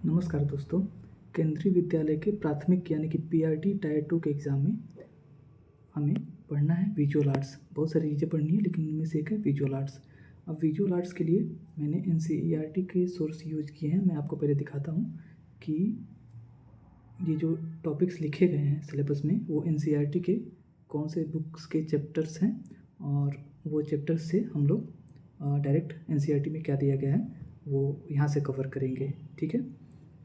नमस्कार दोस्तों। केंद्रीय विद्यालय के प्राथमिक यानी कि पीआरटी टायर 2 के एग्ज़ाम में हमें पढ़ना है विजुअल आर्ट्स। बहुत सारी चीज़ें पढ़नी है लेकिन उनमें से एक है विजुअल आर्ट्स। अब विजुअल आर्ट्स के लिए मैंने एनसीईआरटी के सोर्स यूज़ किए हैं। मैं आपको पहले दिखाता हूँ कि ये जो टॉपिक्स लिखे गए हैं सिलेबस में वो एनसीईआरटी के कौन से बुक्स के चैप्टर्स हैं और वो चैप्टर्स से हम लोग डायरेक्ट एनसीईआरटी में क्या दिया गया है वो यहाँ से कवर करेंगे। ठीक है,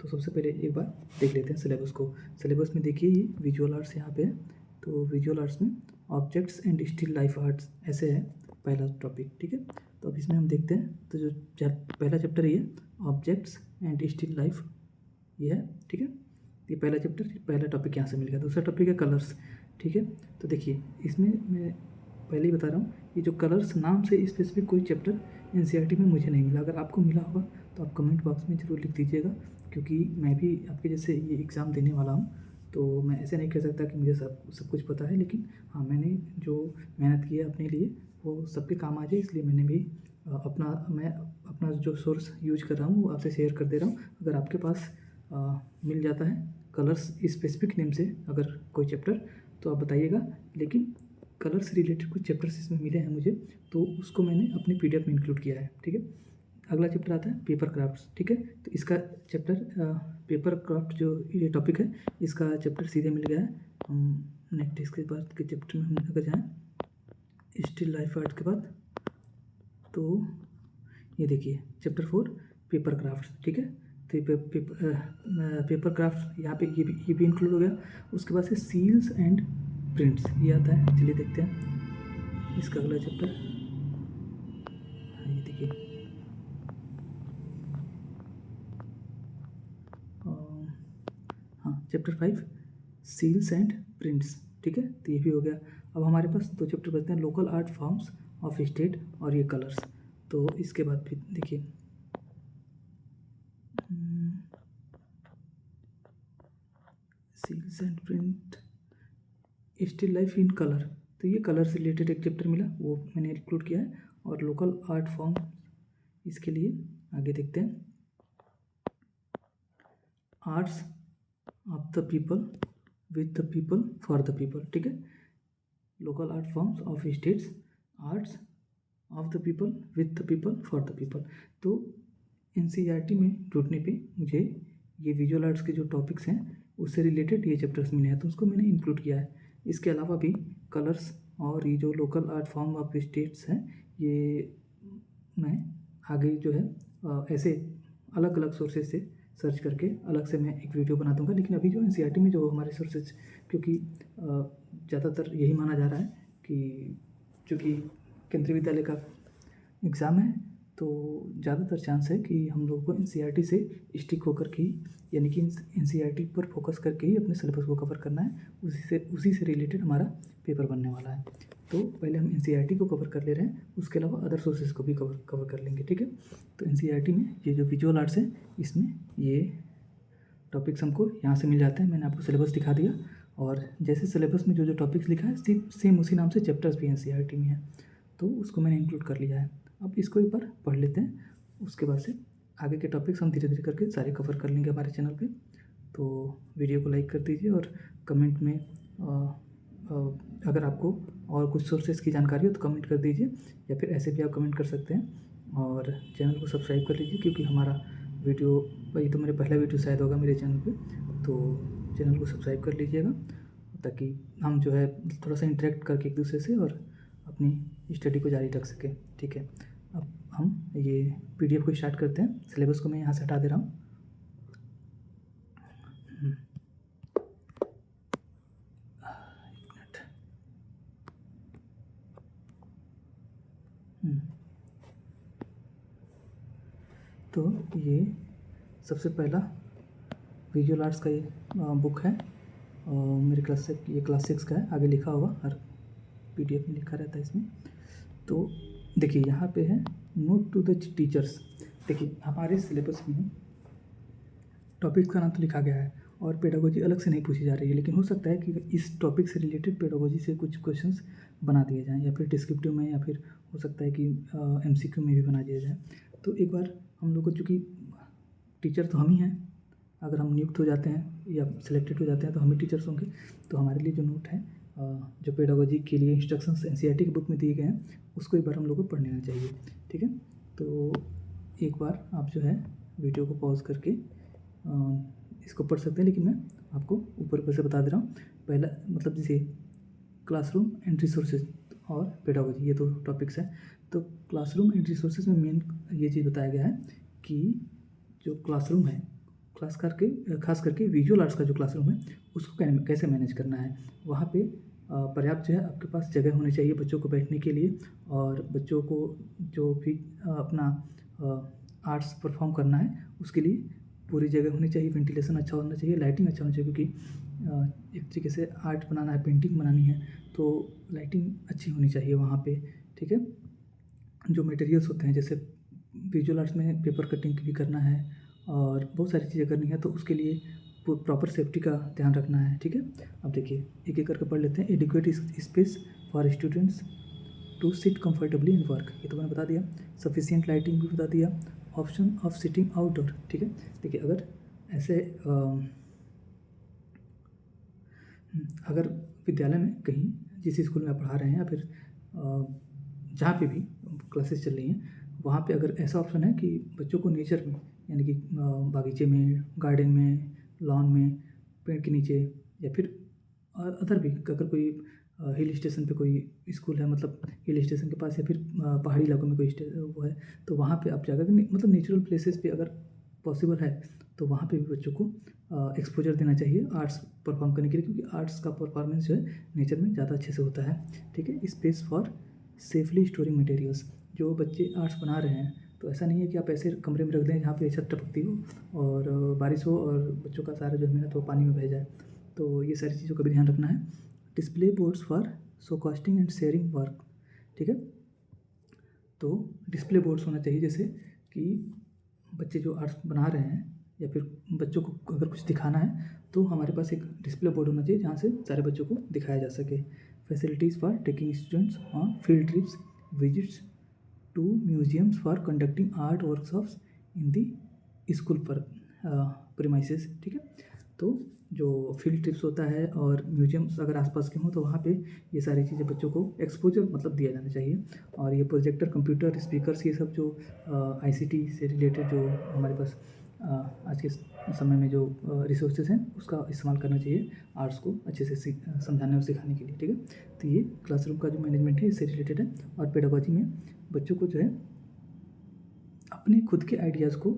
तो सबसे पहले एक बार देख लेते हैं सिलेबस को। सिलेबस में देखिए ये विजुअल आर्ट्स यहाँ पे है। तो विजुअल आर्ट्स में objects and still life arts ऐसे है पहला टॉपिक। ठीक है, तो अब इसमें हम देखते हैं। तो जो पहला चैप्टर ये ऑब्जेक्ट्स एंड स्टिल लाइफ ये है। ठीक है, ये पहला चैप्टर, पहला टॉपिक यहाँ से मिल गया। दूसरा टॉपिक है कलर्स। ठीक है, तो देखिए इसमें मैं पहले ही बता रहा हूँ, ये जो कलर्स नाम से स्पेसिफिक कोई चैप्टर एनसीईआरटी में मुझे नहीं मिला। अगर आपको मिला होगा तो आप कमेंट बॉक्स में ज़रूर लिख दीजिएगा, क्योंकि मैं भी आपके जैसे ये एग्ज़ाम देने वाला हूँ। तो मैं ऐसे नहीं कह सकता कि मुझे सब कुछ पता है, लेकिन हाँ, मैंने जो मेहनत की है अपने लिए वो सबके काम आ जाए, इसलिए मैंने भी अपना जो सोर्स यूज कर रहा हूँ वो आपसे शेयर कर दे रहा हूँ। अगर आपके पास मिल जाता है कलर्स स्पेसिफिक नेम से अगर कोई चैप्टर तो आप बताइएगा, लेकिन कलर से रिलेटेड कुछ चैप्टर्स इसमें मिले हैं मुझे, तो उसको मैंने अपने पीडीएफ में इंक्लूड किया है। ठीक है, अगला चैप्टर आता है पेपर क्राफ्ट्स। ठीक है, तो इसका चैप्टर पेपर क्राफ्ट जो ये टॉपिक है इसका चैप्टर सीधे मिल गया है। हम नेक्स्ट इसके बाद के चैप्टर में हम अगर जाएँ स्टिल लाइफ आर्ट के बाद, तो ये देखिए चैप्टर 4 पेपर क्राफ्ट्स। ठीक है, तो ये पेपर क्राफ्ट यहाँ पे ये भी इंक्लूड हो गया। उसके बाद से सील्स एंड प्रिंट्स ये आता है। चलिए देखते हैं इसका अगला चैप्टर। ये देखिए हाँ, चैप्टर 5 सील्स एंड प्रिंट्स। ठीक है, तो ये भी हो गया। अब हमारे पास दो चैप्टर बचते हैं, local art forms of state और ये कलर्स। तो इसके बाद फिर देखिए seals and print still life in colour, तो ये कलर से रिलेटेड एक चैप्टर मिला वो मैंने इंक्लूड किया है। और लोकल आर्ट फॉर्म इसके लिए आगे देखते हैं, arts of the people with the people for the people. ठीक है, local art forms of states, arts of the people with the people for the people. तो एनसीईआरटी में जुड़ने पे मुझे ये विजुअल आर्ट्स के जो टॉपिक्स हैं उससे रिलेटेड ये चैप्टर्स मिले हैं, तो उसको मैंने इंक्लूड किया है। इसके अलावा भी कलर्स और ये जो local art form of states हैं ये मैं आगे जो है ऐसे अलग अलग सोर्सेज से सर्च करके अलग से मैं एक वीडियो बना दूंगा। लेकिन अभी जो एनसीईआरटी में जो हमारे सोर्सेज, क्योंकि ज़्यादातर यही माना जा रहा है कि चूँकि केंद्रीय विद्यालय का एग्ज़ाम है तो ज़्यादातर चांस है कि हम लोगों को एनसीईआरटी से स्टिक होकर के ही, यानी कि एनसीईआरटी पर फोकस करके ही अपने सिलेबस को कवर करना है। उसी से रिलेटेड हमारा पेपर बनने वाला है। तो पहले हम एनसीईआरटी को कवर कर ले रहे हैं, उसके अलावा अदर सोर्सेज को भी कवर कर लेंगे। ठीक है, तो एनसीईआरटी में ये जो विजुअल आर्ट्स है इसमें ये टॉपिक्स हमको यहाँ से मिल जाते हैं। मैंने आपको सिलेबस दिखा दिया, और जैसे सिलेबस में जो जो टॉपिक्स लिखा है सेम उसी नाम से चैप्टर्स भी एनसीईआरटी में है, तो उसको मैंने इंक्लूड कर लिया है। अब इसको एक बार पढ़ लेते हैं, उसके बाद से आगे के टॉपिक्स हम धीरे धीरे करके सारे कवर कर लेंगे हमारे चैनल पे। तो वीडियो को लाइक कर दीजिए और कमेंट में अगर आपको और कुछ सोर्सेज की जानकारी हो तो कमेंट कर दीजिए, या फिर ऐसे भी आप कमेंट कर सकते हैं। और चैनल को सब्सक्राइब कर लीजिए, क्योंकि हमारा वीडियो, ये तो मेरा पहला वीडियो शायद होगा मेरे चैनल पे, तो चैनल को सब्सक्राइब कर लीजिएगा ताकि हम जो है थोड़ा सा इंटरेक्ट करके एक दूसरे से और अपनी स्टडी को जारी रख सकें। ठीक है, अब हम ये पीडीएफ को स्टार्ट करते हैं। सिलेबस को मैं यहाँ से हटा दे रहा हूँ। तो ये सबसे पहला विजुअल आर्ट्स का ये बुक है, मेरे क्लास 6 का है। आगे लिखा होगा, हर पीडीएफ में लिखा रहता है इसमें। तो देखिए यहाँ पे है नोट टू द टीचर्स। देखिए हमारे सिलेबस में टॉपिक का नाम तो लिखा गया है और पेडागोजी अलग से नहीं पूछी जा रही है, लेकिन हो सकता है कि इस टॉपिक से रिलेटेड पेडागोजी से कुछ क्वेश्चंस बना दिए जाएँ, या फिर डिस्क्रिप्टिव में, या फिर हो सकता है कि एमसीक्यू में भी बना दिया जाए। तो एक बार हम लोग को, चूँकि टीचर तो हम ही हैं, अगर हम नियुक्त हो जाते हैं या सिलेक्टेड हो जाते हैं तो हम ही टीचर्स होंगे। तो हमारे लिए जो नोट है, जो पेडागोजी के लिए इंस्ट्रक्शंस एनसीईआरटी की बुक में दिए गए हैं, उसको एक बार हम लोग को पढ़ लेना चाहिए। ठीक है, तो एक बार आप जो है वीडियो को पॉज करके इसको पढ़ सकते हैं, लेकिन मैं आपको ऊपर से बता दे रहा हूँ। पहला मतलब जैसे क्लासरूम एंड रिसोर्सेज और पेडागोजी, ये दो टॉपिक्स हैं। तो क्लासरूम एंड रिसोर्सेज में मेन ये चीज़ बताया गया है कि जो क्लासरूम है, खास करके विजुअल आर्ट्स का जो क्लासरूम है उसको कैसे मैनेज करना है। वहाँ पे पर्याप्त जो है आपके पास जगह होनी चाहिए बच्चों को बैठने के लिए, और बच्चों को जो भी अपना आर्ट्स परफॉर्म करना है उसके लिए पूरी जगह होनी चाहिए, वेंटिलेशन अच्छा होना चाहिए, लाइटिंग अच्छा होना चाहिए, क्योंकि एक तरीके से आर्ट बनाना है, पेंटिंग बनानी है, तो लाइटिंग अच्छी होनी चाहिए वहाँ पे। ठीक है, जो मटेरियल्स होते हैं, जैसे विजुअल आर्ट्स में पेपर कटिंग भी करना है और बहुत सारी चीज़ें करनी है, तो उसके लिए प्रॉपर सेफ्टी का ध्यान रखना है। ठीक है, अब देखिए एक एक करके पढ़ लेते हैं। Adequate space for students to sit comfortably and work, ये तो मैंने बता दिया। सफिशिएंट लाइटिंग भी बता दिया। Option of sitting outdoor. ठीक है, देखिए अगर विद्यालय में कहीं जिस स्कूल में आप पढ़ा रहे हैं या फिर जहाँ पे भी क्लासेस चल रही हैं, वहाँ पे अगर ऐसा ऑप्शन है कि बच्चों को नेचर में, यानी कि बागीचे में, गार्डन में, लॉन में, पेड़ के नीचे, या फिर अदर भी अगर कोई हिल स्टेशन पे कोई स्कूल है, मतलब हिल स्टेशन के पास, या फिर पहाड़ी इलाकों में कोई वो है, तो वहाँ पे आप जाकर मतलब नेचुरल प्लेसेस पे अगर पॉसिबल है तो वहाँ पे भी बच्चों को एक्सपोजर देना चाहिए आर्ट्स परफॉर्म करने के लिए, क्योंकि आर्ट्स का परफॉर्मेंस जो है नेचर में ज़्यादा अच्छे से होता है। ठीक है, space for safely storing materials. जो बच्चे आर्ट्स बना रहे हैं, तो ऐसा नहीं है कि आप ऐसे कमरे में रख दें जहाँ पे छत टपकती हो और बारिश हो और बच्चों का सारा जो है मेहनत वो पानी में बह जाए, तो ये सारी चीज़ों का भी ध्यान रखना है। Display boards for showcasing and sharing work. ठीक है, तो डिस्प्ले बोर्ड्स होना चाहिए, जैसे कि बच्चे जो आर्ट्स बना रहे हैं या फिर बच्चों को अगर कुछ दिखाना है तो हमारे पास एक डिस्प्ले बोर्ड होना चाहिए जहाँ से सारे बच्चों को दिखाया जा सके। Facilities for taking students on field trips, visits to museums for conducting art workshops in the school पर प्रीमाइसेस। ठीक है, तो जो फील्ड ट्रिप्स होता है और म्यूजियम्स अगर आसपास के हों तो वहाँ पे ये सारी चीज़ें बच्चों को एक्सपोजर मतलब दिया जाना चाहिए। और ये प्रोजेक्टर, कंप्यूटर, स्पीकर्स, ये सब जो आईसीटी से रिलेटेड जो हमारे पास आज के समय में जो रिसोर्सेज हैं उसका इस्तेमाल करना चाहिए आर्ट्स को अच्छे से समझाने और सिखाने के लिए। ठीक है, तो ये क्लासरूम का जो मैनेजमेंट है इससे रिलेटेड है। और पेडागोजी में बच्चों को जो है अपने खुद के आइडियाज़ को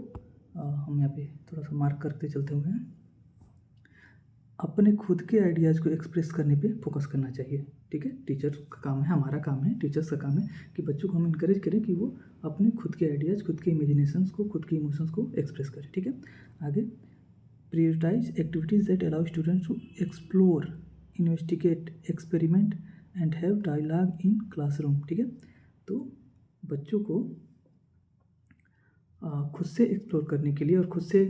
हम यहाँ पे थोड़ा सा मार्क करते चलते हुए हैं, अपने खुद के आइडियाज़ को एक्सप्रेस करने पे फोकस करना चाहिए। ठीक है, टीचर का काम है, हमारा काम है, टीचर्स का काम है कि बच्चों को हम इनकरेज करें कि वो अपने खुद के आइडियाज़, खुद के इमेजिनेशंस को, खुद के इमोशंस को एक्सप्रेस करें। ठीक है, आगे prioritize activities that allow students to explore, investigate, experiment and have dialogue in classroom। ठीक है, तो बच्चों को खुद से एक्सप्लोर करने के लिए और खुद से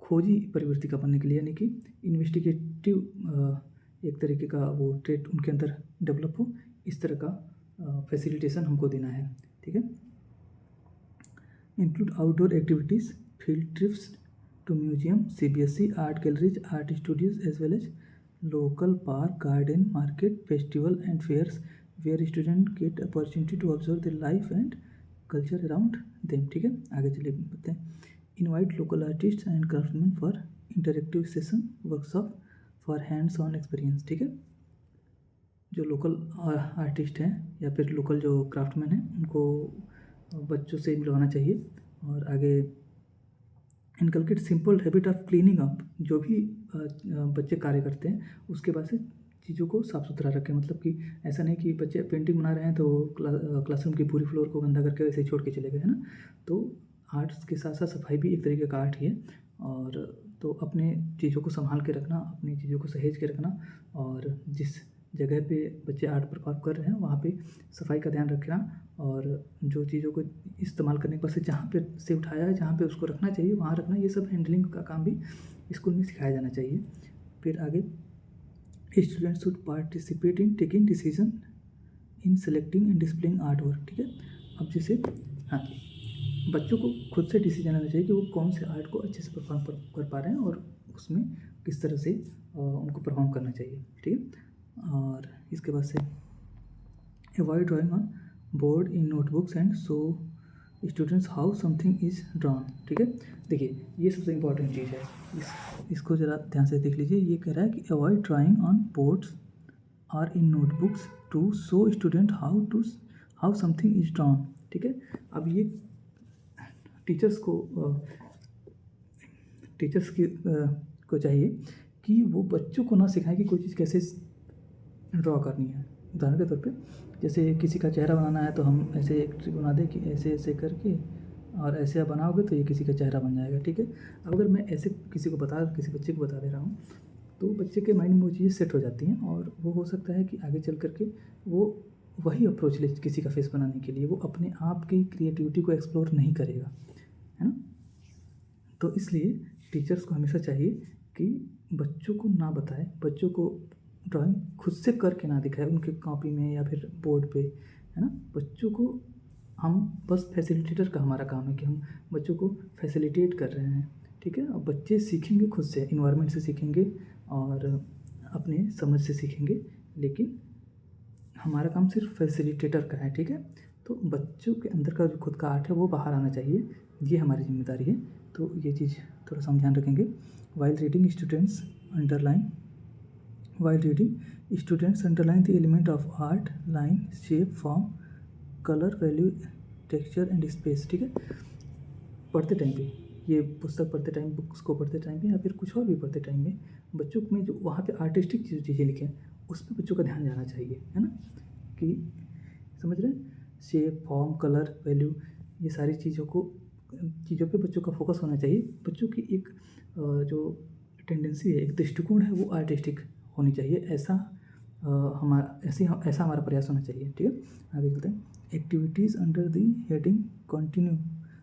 खोजी प्रवृत्ति का बनने के लिए, यानी कि इन्वेस्टिगेटिव एक तरीके का वो ट्रेट उनके अंदर डेवलप हो, इस तरह का फैसिलिटेशन हमको देना है। ठीक है, include outdoor activities, field trips to museum, CBSE, art galleries, art studios, as well as local park, garden, market, festival and fairs where students get opportunity to observe the life and culture around them। ठीक है, आगे चलिए बताते हैं। Invite local artist and craftsman for interactive session, workshop for hands on experience. ठीक है, जो local artist हैं या फिर लोकल जो क्राफ्टमैन हैं उनको बच्चों से मिलवाना चाहिए। और आगे inculcate simple habit of cleaning up. जो भी बच्चे कार्य करते हैं उसके बाद से चीज़ों को साफ़ सुथरा रखें, मतलब कि ऐसा नहीं कि बच्चे पेंटिंग बना रहे हैं तो क्लासरूम की पूरी फ्लोर को गंदा करके ऐसे छोड़ के चले गए, है ना। तो आर्ट्स के साथ साथ सफाई भी एक तरीके का आर्ट ही है। और तो अपने चीज़ों को संभाल के रखना, अपनी चीज़ों को सहेज के रखना, और जिस जगह पे बच्चे आर्ट परफॉर्म कर रहे हैं वहाँ पे सफाई का ध्यान रखना, और जो चीज़ों को इस्तेमाल करने के बाद से जहाँ पे से उठाया है, जहाँ पे उसको रखना चाहिए वहाँ रखना, ये सब हैंडलिंग का काम भी स्कूल में सिखाया जाना चाहिए। फिर आगे students should participate in taking decision in selecting and displaying art work. ठीक है, अब जैसे हाँ बच्चों को खुद से डिसीजन लेना चाहिए कि वो कौन से आर्ट को अच्छे से परफॉर्म कर पा रहे हैं और उसमें किस तरह से उनको परफॉर्म करना चाहिए, ठीक है। और इसके बाद से avoid drawing on board in notebooks and show students how something is drawn, ठीक है। देखिए ये सबसे इम्पॉर्टेंट चीज़ है, इसको ज़रा ध्यान से देख लीजिए। ये कह रहा है कि अवॉइड ड्राइंग ऑन बोर्ड्स और in notebooks to show student how something is drawn, ठीक है। अब ये टीचर्स को चाहिए कि वो बच्चों को ना सिखाएं कि कोई चीज़ कैसे ड्रॉ करनी है। उदाहरण के तौर पे जैसे किसी का चेहरा बनाना है तो हम ऐसे एक ट्रिक बना दें कि ऐसे ऐसे करके और ऐसे आप बनाओगे तो ये किसी का चेहरा बन जाएगा, ठीक है। अब अगर मैं ऐसे किसी बच्चे को बता दे रहा हूँ तो बच्चे के माइंड में वो चीज़ें सेट हो जाती हैं और वो हो सकता है कि आगे चल करके वो वही अप्रोच ले किसी का फेस बनाने के लिए, वो अपने आप की क्रिएटिविटी को एक्सप्लोर नहीं करेगा, है ना। तो इसलिए टीचर्स को हमेशा चाहिए कि बच्चों को ना बताए, बच्चों को ड्राइंग खुद से करके ना दिखाए उनके कॉपी में या फिर बोर्ड पे, है ना। बच्चों को हम बस फैसिलिटेटर का हमारा काम है कि हम बच्चों को फैसिलिटेट कर रहे हैं, ठीक है। और बच्चे सीखेंगे खुद से, इन्वायरमेंट से सीखेंगे और अपने समझ से सीखेंगे, लेकिन हमारा काम सिर्फ फैसिलिटेटर का है, ठीक है। तो बच्चों के अंदर का जो खुद का आर्ट है वो बाहर आना चाहिए, ये हमारी जिम्मेदारी है। तो ये चीज़ थोड़ा सा हम ध्यान रखेंगे। While reading students underline the element of art, line, shape, form, colour, value, texture and space, ठीक है। पढ़ते टाइम पे, ये पुस्तक पढ़ते टाइम, बुक्स को पढ़ते टाइम पे या फिर कुछ और भी पढ़ते टाइम में बच्चों में जो वहाँ पे आर्टिस्टिक चीज़ें लिखें उस पर बच्चों का ध्यान जाना चाहिए, है ना। कि समझ रहे हैं, शेप, फॉर्म, कलर, वैल्यू, ये सारी चीज़ों पे बच्चों का फोकस होना चाहिए। बच्चों की एक जो टेंडेंसी है, एक दृष्टिकोण है, वो आर्टिस्टिक होनी चाहिए। ऐसा हमारा प्रयास होना चाहिए, ठीक है। आगे चलते हैं। Activities under the heading continue.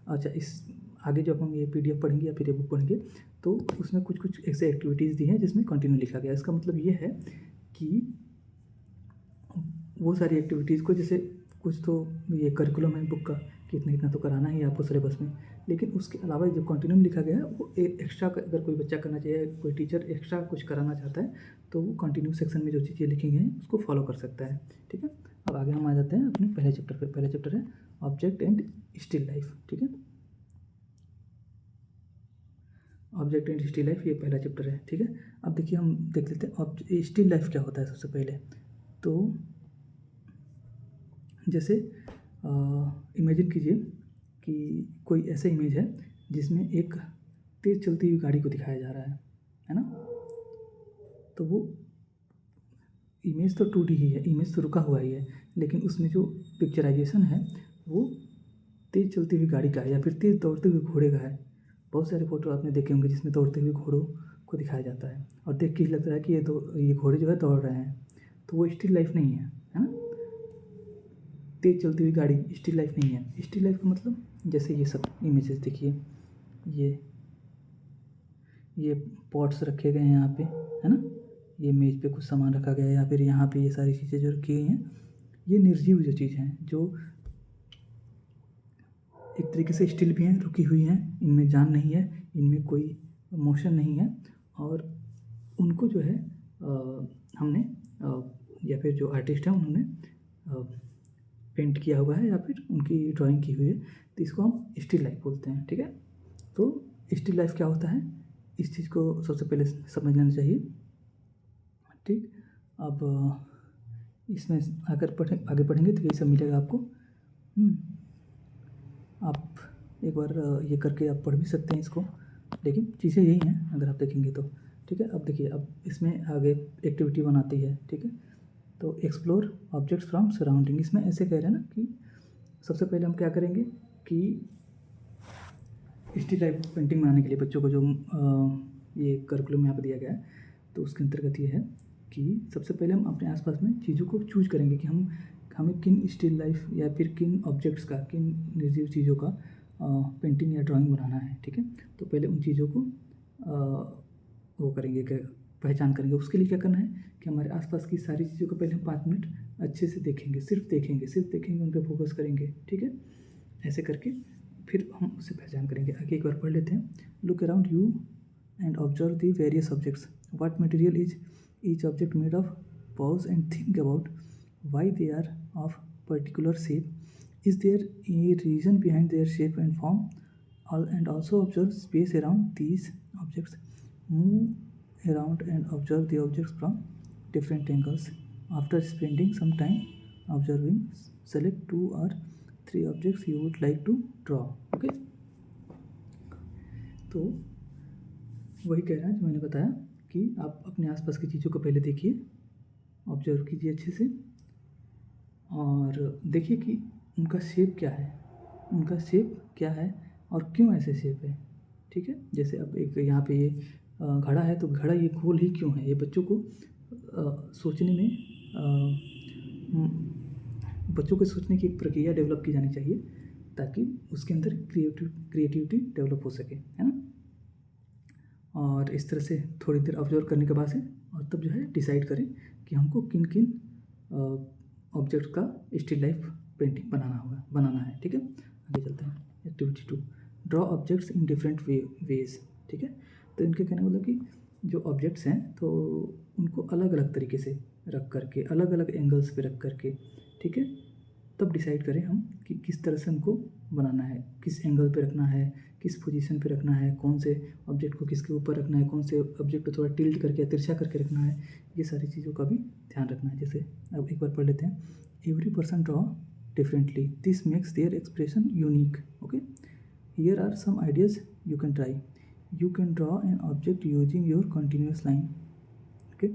अच्छा, इस आगे जब हम ये PDF पढ़ेंगे या फिर ये बुक पढ़ेंगे तो उसमें कुछ ऐसे एक्टिविटीज़ दी हैं जिसमें कंटिन्यू लिखा गया है। इसका मतलब ये है कि वो सारी एक्टिविटीज़ को, जैसे कुछ तो ये करिकुलम है बुक का कि इतना तो कराना ही है आपको सिलेबस में, लेकिन उसके अलावा जो कंटिन्यू लिखा गया है वो एक्स्ट्रा अगर कोई बच्चा करना चाहिए, कोई टीचर एक्स्ट्रा कुछ कराना चाहता है तो वो कंटिन्यू सेक्शन में जो चीज़ें लिखी गई हैं उसको फॉलो कर सकता है, ठीक है। अब आगे हम आ जाते हैं अपने पहले चैप्टर पर। पहला चैप्टर है ऑब्जेक्ट एंड स्टिल लाइफ, ठीक है। ऑब्जेक्ट एंड स्टिल लाइफ, ये पहला चैप्टर है, ठीक है। अब देखिए हम देख लेते हैं स्टिल लाइफ क्या होता है। सबसे पहले तो जैसे इमेजिन कीजिए कि कोई ऐसा इमेज है जिसमें एक तेज़ चलती हुई गाड़ी को दिखाया जा रहा है ना। तो वो इमेज तो 2D ही है, इमेज तो रुका हुआ ही है, लेकिन उसमें जो पिक्चराइजेशन है वो तेज़ चलती हुई गाड़ी का है या फिर तेज़ दौड़ते हुए घोड़े का है। बहुत सारे फोटो आपने देखे होंगे जिसमें दौड़ते हुए घोड़ों को दिखाया जाता है और देख के लगता है कि ये घोड़े जो है दौड़ रहे हैं, तो वो स्टिल लाइफ नहीं है ना। तेज़ चलती हुई गाड़ी स्टिल लाइफ नहीं है। स्टिल लाइफ का मतलब जैसे ये सब इमेजेस देखिए, ये पॉट्स रखे गए हैं यहाँ पे, है ना। ये मेज पे कुछ सामान रखा गया है या फिर यहाँ पे ये सारी चीज़ें जो रखी गई हैं, ये निर्जीव जो चीज़ हैं, जो एक तरीके से स्टिल भी हैं, रुकी हुई हैं, इनमें जान नहीं है, इनमें कोई मोशन नहीं है, और उनको जो है हमने या फिर जो आर्टिस्ट हैं उन्होंने पेंट किया हुआ है या फिर उनकी ड्राइंग की हुई है, तो इसको हम स्टिल लाइफ बोलते हैं, ठीक है। तो स्टिल लाइफ क्या होता है, इस चीज़ को सबसे पहले समझ लेना चाहिए, ठीक। अब इसमें आगे पढ़ेंगे तो यही सब मिलेगा आपको। आप एक बार ये करके आप पढ़ भी सकते हैं इसको, लेकिन चीज़ें यही हैं अगर आप देखेंगे तो, ठीक है। अब देखिए, अब इसमें आगे एक्टिविटी बनाती है, ठीक है। तो एक्सप्लोर ऑब्जेक्ट्स फ्रॉम सराउंडिंग, इसमें ऐसे कह रहे हैं ना कि सबसे पहले हम क्या करेंगे कि स्टिल लाइफ पेंटिंग बनाने के लिए बच्चों को जो ये करिकुलम यहाँ पर दिया गया है, तो उसके अंतर्गत ये है कि सबसे पहले हम अपने आसपास में चीज़ों को चूज करेंगे कि हमें किन स्टिल लाइफ या फिर किन ऑब्जेक्ट्स का, किन निर्जीव चीज़ों का पेंटिंग या ड्राइंग बनाना है, ठीक है। तो पहले उन चीज़ों को वो करेंगे, पहचान करेंगे। उसके लिए क्या करना है कि हमारे आसपास की सारी चीज़ों को पहले हम 5 मिनट अच्छे से देखेंगे, सिर्फ देखेंगे, उन पर फोकस करेंगे, ठीक है। ऐसे करके फिर हम उससे पहचान करेंगे। आगे एक बार पढ़ लेते हैं। Look around you and observe the various objects. What material is each object made of? Pause and think about why they are of particular shape. Is there a reason behind their shape and form? And also observe space around these objects. Move around and observe the objects from different angles. After spending some time observing, select 2 or 3 objects you would like to draw. Okay? तो वही कह रहा है जो मैंने बताया कि आप अपने आसपास की चीज़ों को पहले देखिए, ऑब्जर्व कीजिए अच्छे से और देखिए कि उनका शेप क्या है, उनका शेप क्या है और क्यों ऐसे शेप है। ठीक है, जैसे अब एक यहाँ पे ये घड़ा है, तो घड़ा ये गोल ही क्यों है? ये बच्चों को सोचने की एक प्रक्रिया डेवलप की जानी चाहिए ताकि उसके अंदर क्रिएटिविटी डेवलप हो सके, है ना। और इस तरह से थोड़ी देर ऑब्जर्व करने के बाद से और तब जो है डिसाइड करें कि हमको किन किन ऑब्जेक्ट का स्टिल लाइफ पेंटिंग बनाना है। ठीक है, आगे चलते हैं। Activity 2, draw objects in different ways. ठीक है, तो इनके कहने मतलब कि जो ऑब्जेक्ट्स हैं तो उनको अलग अलग तरीके से रख करके, अलग अलग एंगल्स पे रख करके, ठीक है, तब डिसाइड करें हम कि किस तरह से हमको बनाना है, किस एंगल पे रखना है, किस पोजीशन पे रखना है, कौन से ऑब्जेक्ट को किसके ऊपर रखना है, कौन से ऑब्जेक्ट को थोड़ा टिल्ट करके तिरछा करके रखना है, ये सारी चीज़ों का भी ध्यान रखना है। जैसे अब एक बार पढ़ लेते हैं। Every person draw differently. This makes their expression unique. Okay, here are some ideas you can try. You can draw an object using your continuous line. Okay,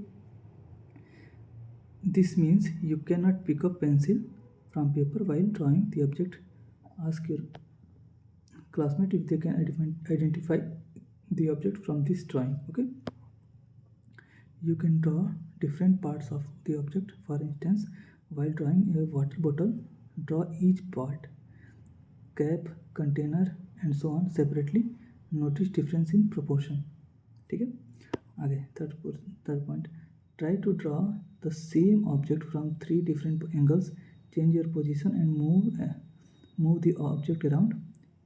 this means you cannot pick up pencil from paper while drawing the object. Ask your classmate if they can identify the object from this drawing. Okay, you can draw different parts of the object. For instance, while drawing a water bottle, draw each part, cap, container and so on separately. Notice difference in proportion. ठीक है, आगे third point, try to draw the same object from 3 different angles. Change your position and move the object around.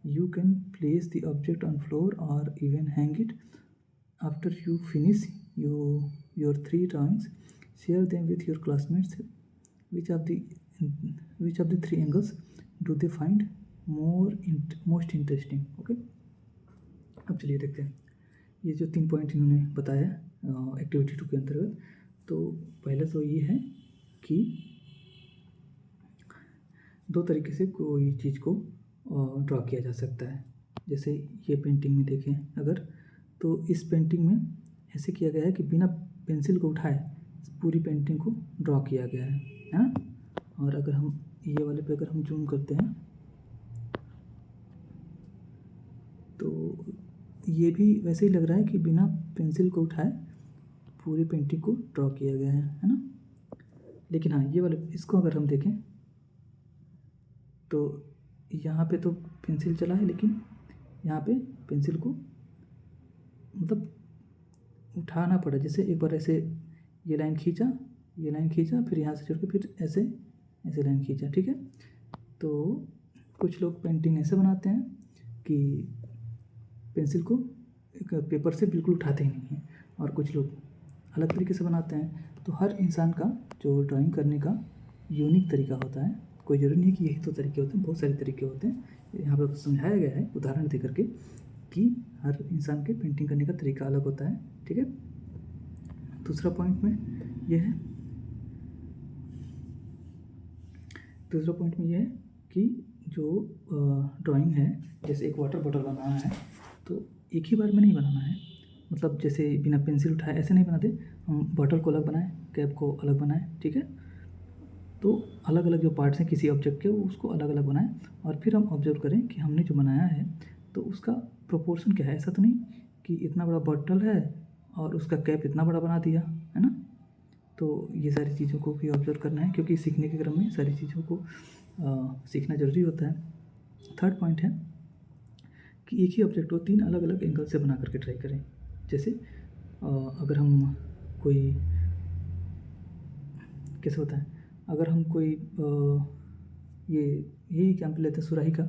You can place the object on floor or even hang it. After you finish your 3 drawings, share them with your classmates. Which of the 3 angles do they find most interesting? Okay, अब चलिए देखते हैं ये जो 3 point इन्होंने बताया activity 2 के अंतर्गत। तो पहले तो ये है कि 2 तरीके से कोई चीज़ को ड्रॉ किया जा सकता है। जैसे ये पेंटिंग में देखें अगर, तो इस पेंटिंग में ऐसे किया गया है कि बिना पेंसिल को उठाए पूरी पेंटिंग को ड्रॉ किया गया है ना। और अगर हम ये वाले पे अगर हम जूम करते हैं तो ये भी वैसे ही लग रहा है कि बिना पेंसिल को उठाए पूरी पेंटिंग को ड्रॉ किया गया है ना। लेकिन हाँ, ये वाले इसको अगर हम देखें तो यहाँ पे तो पेंसिल चला है, लेकिन यहाँ पे पेंसिल को मतलब उठाना पड़ा। जैसे एक बार ऐसे ये लाइन खींचा, फिर यहाँ से जोड़ के फिर ऐसे लाइन खींचा। ठीक है, तो कुछ लोग पेंटिंग ऐसे बनाते हैं कि पेंसिल को पेपर से बिल्कुल उठाते ही नहीं हैं, और कुछ लोग अलग तरीके से बनाते हैं। तो हर इंसान का जो ड्राइंग करने का यूनिक तरीका होता है। कोई ज़रूरी नहीं कि यही 2 तरीके होते हैं, बहुत सारे तरीके होते हैं। यहाँ पर समझाया गया है उदाहरण दे करके कि हर इंसान के पेंटिंग करने का तरीका अलग होता है। ठीक है, दूसरा पॉइंट में यह है कि जो ड्राइंग है, जैसे एक वाटर बॉटल बनाना है तो एक ही बार में नहीं बनाना है। मतलब जैसे बिना पेंसिल उठाए ऐसे नहीं बनाते, हम बॉटल को अलग बनाएं, कैप को अलग बनाएं। ठीक है, तो अलग अलग जो पार्ट्स हैं किसी ऑब्जेक्ट के उसको अलग अलग बनाएं और फिर हम ऑब्जर्व करें कि हमने जो बनाया है तो उसका प्रोपोर्शन क्या है। ऐसा तो नहीं कि इतना बड़ा बॉटल है और उसका कैप इतना बड़ा बना दिया, है ना। तो ये सारी चीज़ों को भी ऑब्जर्व करना है, क्योंकि सीखने के क्रम में सारी चीज़ों को सीखना ज़रूरी होता है। थर्ड पॉइंट है कि एक ही ऑब्जेक्ट को 3 अलग अलग एंगल से बना करके ट्राई करें। जैसे अगर हम कोई कैसे होता है, अगर हम कोई ये एग्जाम्पल लेते हैं सुराही का,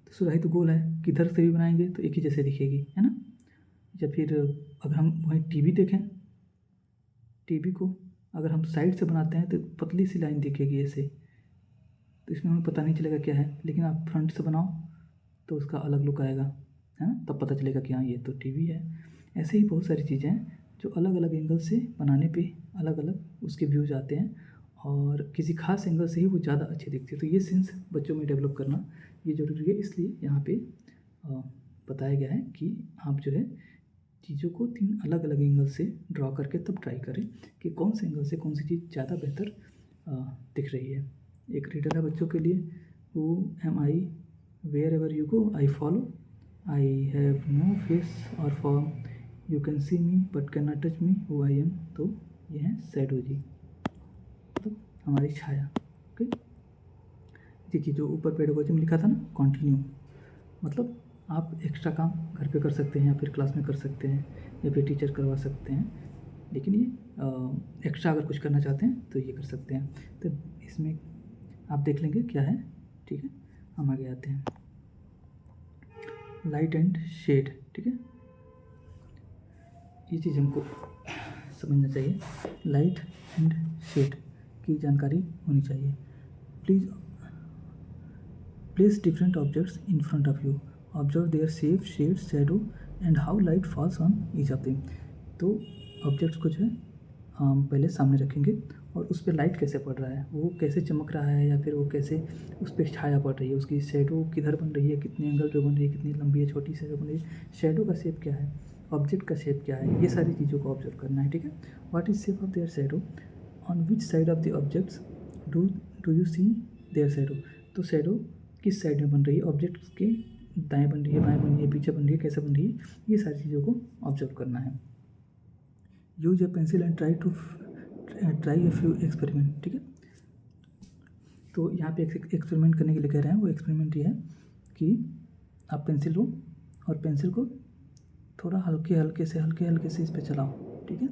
तो सुराही तो गोल है, किधर से भी बनाएंगे तो एक ही जैसे दिखेगी, है ना। या फिर अगर हम वहीं टीवी देखें, टीवी को अगर हम साइड से बनाते हैं तो पतली सी लाइन दिखेगी ऐसे, तो इसमें हमें पता नहीं चलेगा क्या है। लेकिन आप फ्रंट से बनाओ तो उसका अलग लुक आएगा, है ना, तब पता चलेगा कि हाँ ये तो टीवी है। ऐसे ही बहुत सारी चीज़ें हैं जो अलग अलग एंगल से बनाने पे अलग अलग उसके व्यूज आते हैं, और किसी खास एंगल से ही वो ज़्यादा अच्छी दिखती है। तो ये सेंस बच्चों में डेवलप करना ये ज़रूरी है। इसलिए यहाँ पे बताया गया है कि आप जो है चीज़ों को 3 अलग अलग एंगल से ड्रॉ करके तब ट्राई करें कि कौन से एंगल से कौन सी चीज़ ज़्यादा बेहतर दिख रही है। एक रीडर है बच्चों के लिए, who am I, wherever you go I follow, I have no face और form, you can see me but can not touch me, who I am. तो ये है शैडो जी, मतलब हमारी छाया। ओके, देखिए जो ऊपर पेडागोजी में लिखा था ना कंटिन्यू, मतलब आप एक्स्ट्रा काम घर पे कर सकते हैं या फिर क्लास में कर सकते हैं या फिर टीचर करवा सकते हैं, लेकिन ये एक्स्ट्रा अगर कुछ करना चाहते हैं तो ये कर सकते हैं। तो इसमें आप देख लेंगे क्या है, ठीक है। हम आगे आते हैं, लाइट एंड शेड, ठीक है। ये चीज़ हमको समझना चाहिए, लाइट एंड शेड की जानकारी होनी चाहिए। Place different objects in front of you, observe their shape, shade, shadow and how light falls on each of them. तो ऑब्जेक्ट्स को जो है हम पहले सामने रखेंगे और उस पर लाइट कैसे पड़ रहा है, वो कैसे चमक रहा है, या फिर वो कैसे उस पर छाया पड़ रही है, उसकी शैडो किधर बन रही है, कितने एंगल पे बन रही है, कितनी लंबी है, छोटी शैडो बन रही है, शैडो का शेप क्या है, ऑब्जेक्ट का शेप क्या है, ये सारी चीज़ों को ऑब्जर्व करना है, ठीक है। What is shape of their shadow, on which side of the objects do you see their shadow. तो शैडो किस साइड में बन रही है, ऑब्जेक्ट के दाएं बन रही है, बाएं बन रही है, पीछे बन रही है, कैसे बन रही है, ये सारी चीज़ों को ऑब्जर्व करना है। Use a pencil and try a few experiment, ठीक है। तो यहाँ पे एक एक्सपेरिमेंट करने के लिए कह रहे हैं, वो एक्सपेरिमेंट ये है कि आप पेंसिल लो और पेंसिल को थोड़ा हल्के हल्के से इस पर चलाओ, ठीक है,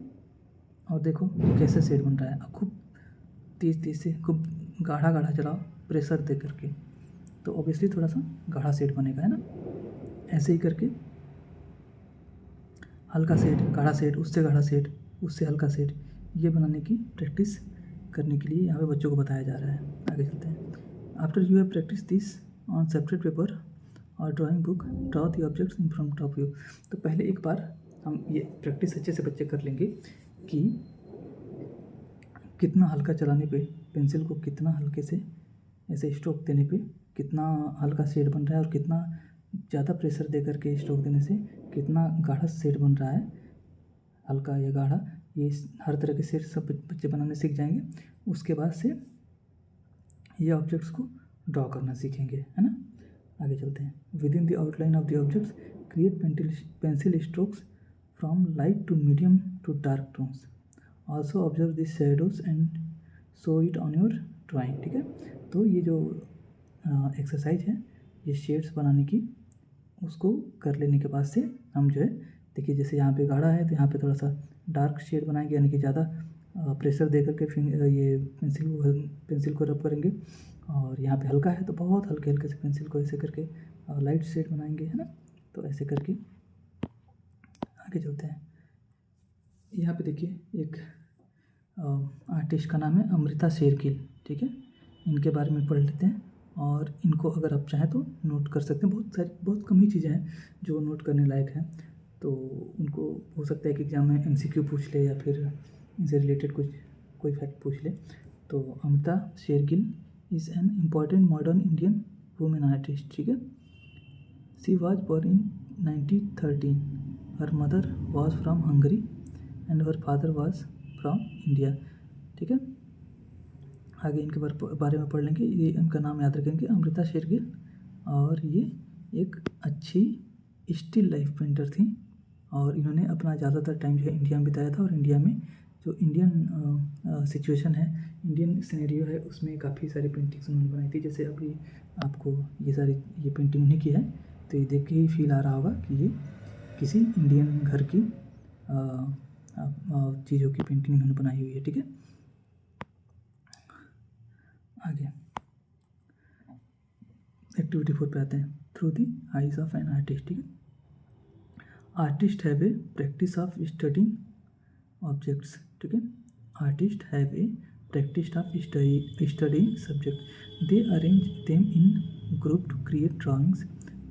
और देखो ये कैसे शेड बन रहा है। अब खूब तेज़ से खूब गाढ़ा चलाओ प्रेशर दे करके, तो ऑब्वियसली थोड़ा सा गाढ़ा शेड बनेगा, है ना। ऐसे ही करके हल्का शेड, गाढ़ा शेड, उससे गाढ़ा शेड, उससे हल्का शेड, ये बनाने की प्रैक्टिस करने के लिए यहाँ पे बच्चों को बताया जा रहा है। आगे चलते हैं। After you have practice this on separate paper और drawing book, draw the objects in front of you. तो पहले एक बार हम ये प्रैक्टिस अच्छे से बच्चे कर लेंगे कि कितना हल्का चलाने पे पेंसिल को, कितना हल्के से ऐसे स्ट्रोक देने पे कितना हल्का शेड बन रहा है, और कितना ज़्यादा प्रेशर दे करके स्ट्रोक देने से कितना गाढ़ा शेड बन रहा है, हल्का या गाढ़ा। ये हर तरह के शेड सब बच्चे बनाने सीख जाएंगे। उसके बाद से ये ऑब्जेक्ट्स को ड्रॉ करना सीखेंगे, है ना। आगे चलते हैं। Within the outline of the objects create pencil strokes from light to medium to dark tones, also observe this shadows and show it on your drawing, ठीक है। तो ये जो एक्सरसाइज है ये शेड्स बनाने की, उसको कर लेने के बाद से हम जो है, देखिए जैसे यहाँ पे गाढ़ा है तो यहाँ पे थोड़ा सा डार्क शेड बनाएंगे, यानी कि ज़्यादा प्रेशर दे करके ये पेंसिल को रब करेंगे, और यहाँ पे हल्का है तो बहुत हल्के हल्के से पेंसिल को ऐसे करके लाइट शेड बनाएंगे, है ना। तो ऐसे करके आगे चलते हैं। यहाँ पे देखिए एक आर्टिस्ट का नाम है अमृता शेरगिल, ठीक है। इनके बारे में पढ़ लेते हैं, और इनको अगर आप चाहें तो नोट कर सकते हैं। बहुत कम ही चीज़ें हैं जो नोट करने लायक हैं, तो उनको हो सकता है कि एग्ज़ाम में MCQ पूछ ले, या फिर इनसे रिलेटेड कोई फैक्ट पूछ ले। तो Amrita Shergil is an important modern Indian women artist, ठीक है। She was born in 1913, her mother was from Hungary and her father was from India, ठीक है। आगे इनके बारे में पढ़ लेंगे। ये इनका नाम याद रखेंगे, अमृता शेरगिल, और ये एक अच्छी स्टिल लाइफ पेंटर थी, और इन्होंने अपना ज़्यादातर टाइम जो है इंडिया में बिताया था, और इंडिया में जो इंडियन सिचुएशन है, इंडियन सिनेरियो है, उसमें काफ़ी सारी पेंटिंग्स उन्होंने बनाई थी। जैसे अभी आपको ये पेंटिंग उन्हीं की है, तो ये देख के ही फील आ रहा होगा कि ये किसी इंडियन घर की चीज़ों की पेंटिंग उन्होंने बनाई हुई है, ठीक है। आगे एक्टिविटी 4 पे आते हैं। Through the eyes of an artist. ठीक है, artist have a practice of studying objects. ठीक है, artist have a practice of studying subject. They arrange them in group to create drawings,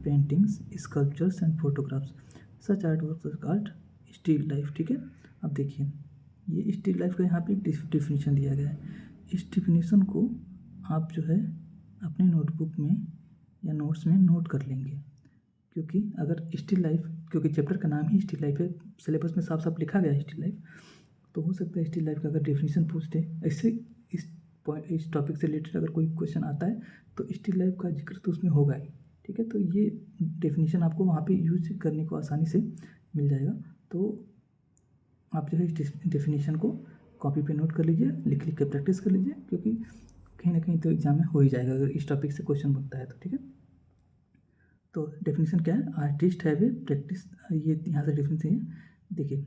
paintings, sculptures and photographs. Such art work is called still life. ठीक है, अब देखिए ये still life का यहाँ पे एक डिफिनीशन दिया गया है। इस डिफिनीशन को आप जो है अपने नोटबुक में या नोट्स में नोट कर लेंगे, क्योंकि अगर स्टिल लाइफ, क्योंकि चैप्टर का नाम ही स्टिल लाइफ है, सिलेबस में साफ साफ लिखा गया है स्टिल लाइफ, तो हो सकता है स्टिल लाइफ का अगर डेफिनेशन पूछते ऐसे इस टॉपिक से रिलेटेड अगर कोई क्वेश्चन आता है तो स्टिल लाइफ का जिक्र तो उसमें होगा ही। ठीक है, तो ये डेफिनेशन आपको वहाँ पे यूज करने को आसानी से मिल जाएगा। तो आप जो है इस डेफिनेशन को कॉपी पे नोट कर लीजिए, लिख लिख के प्रैक्टिस कर लीजिए, क्योंकि कहीं ना कहीं तो एग्जाम में हो ही जाएगा अगर इस टॉपिक से क्वेश्चन बनता है तो। ठीक है, तो डेफिनेशन क्या है, आर्टिस्ट हैव ए प्रैक्टिस, ये यहाँ से डेफिनेशन है, देखिए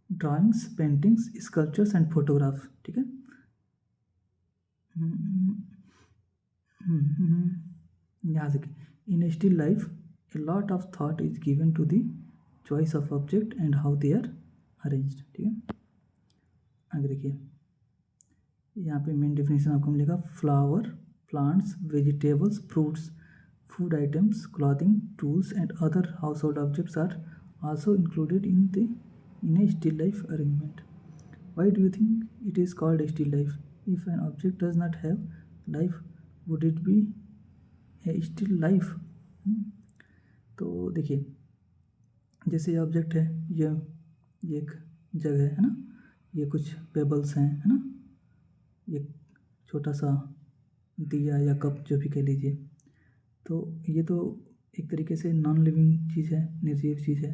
drawings, paintings, sculptures and photograph. ठीक है, यहाँ से in still life a lot of thought is given to the choice of object and how they are arranged. ठीक है, आगे देखिए यहाँ पे मेन डेफिनेशन आपको मिलेगा, flower, plants, vegetables, fruits, food items, clothing, tools and other household objects are also included in a still life arrangement. Why do you think it is called a still life? If an object does not have life, would it be a still life? तो देखिए जैसे ये object है, ये एक जगह है ना, ये कुछ पेबल्स हैं है ना, ये छोटा सा दिया या कप जो भी कह लीजिए, तो ये तो एक तरीके से नॉन लिविंग चीज़ है, निर्जीव चीज़ है,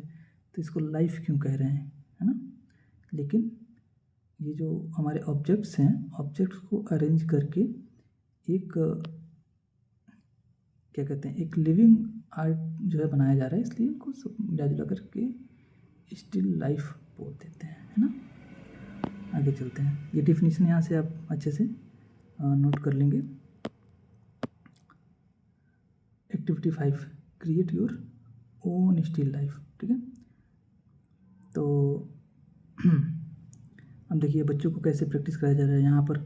तो इसको लाइफ क्यों कह रहे हैं, है ना। लेकिन ये जो हमारे ऑब्जेक्ट्स हैं, ऑब्जेक्ट्स को अरेंज करके एक क्या कहते हैं, एक लिविंग आर्ट जो है बनाया जा रहा है, इसलिए इनको सब मिला जुला करके स्टिल लाइफ बोल देते हैं, है ना। आगे चलते हैं, ये डिफिनीशन यहाँ से आप अच्छे से नोट कर लेंगे। Activity 5, create your own still life. ठीक है, तो अब देखिए बच्चों को कैसे प्रैक्टिस कराया जा रहा है। यहाँ पर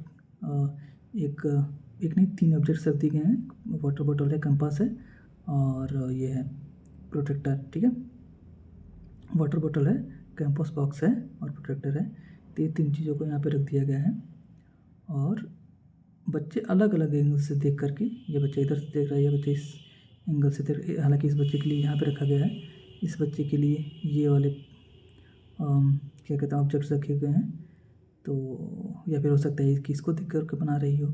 एक नहीं 3 ऑब्जेक्ट्स रख दिए गए हैं, वाटर बॉटल है, कंपास है और ये है प्रोटेक्टर। ठीक है, वाटर बॉटल है, कंपास बॉक्स है और प्रोटेक्टर है, तो ये 3 चीज़ों को यहाँ पे रख दिया गया है। और बच्चे अलग अलग एंगल से देख करके, ये बच्चा इधर से देख रहा है, ये बच्चा इस एंगल से देख, हालांकि इस बच्चे के लिए यहाँ पे रखा गया है, इस बच्चे के लिए ये वाले क्या कहते हैं ऑब्जेक्ट्स रखे गए हैं, तो या फिर हो सकता है कि इसको देख करके बना रही हो,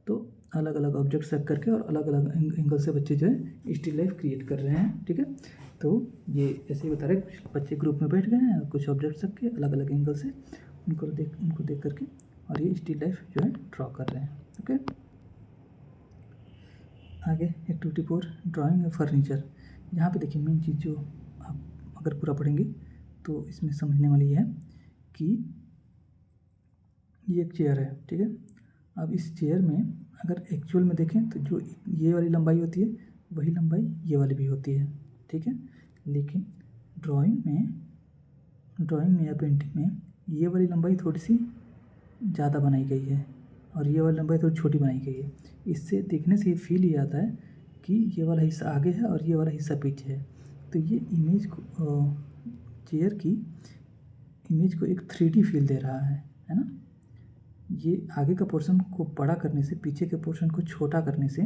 तो अलग अलग ऑब्जेक्ट्स रख करके और अलग अलग एंगल से बच्चे जो है स्टिल लाइफ क्रिएट कर रहे हैं। ठीक है, तो ये ऐसे ही बता रहे हैं, कुछ बच्चे ग्रुप में बैठ गए हैं और कुछ ऑब्जेक्ट्स रख के अलग अलग एंगल से उनको देख करके और ये स्टिल लाइफ जो है ड्रॉ कर रहे हैं। ओके, आगे एक्टिविटी 4, ड्राइंग फर्नीचर। यहाँ पे देखिए मेन चीज़ जो आप अगर पूरा पढ़ेंगे तो इसमें समझने वाली है कि ये एक चेयर है। ठीक है, अब इस चेयर में अगर एक्चुअल में देखें तो जो ये वाली लंबाई होती है वही लंबाई ये वाली भी होती है। ठीक है, लेकिन ड्राइंग में या पेंटिंग में ये वाली लंबाई थोड़ी सी ज़्यादा बनाई गई है और ये वाली लंबाई थोड़ी छोटी बनाई गई है। इससे देखने से ये फील ये आता है कि ये वाला हिस्सा आगे है और ये वाला हिस्सा पीछे है। तो ये इमेज को, चेयर की इमेज को एक 3D फील दे रहा है ना। ये आगे का पोर्शन को बड़ा करने से, पीछे के पोर्शन को छोटा करने से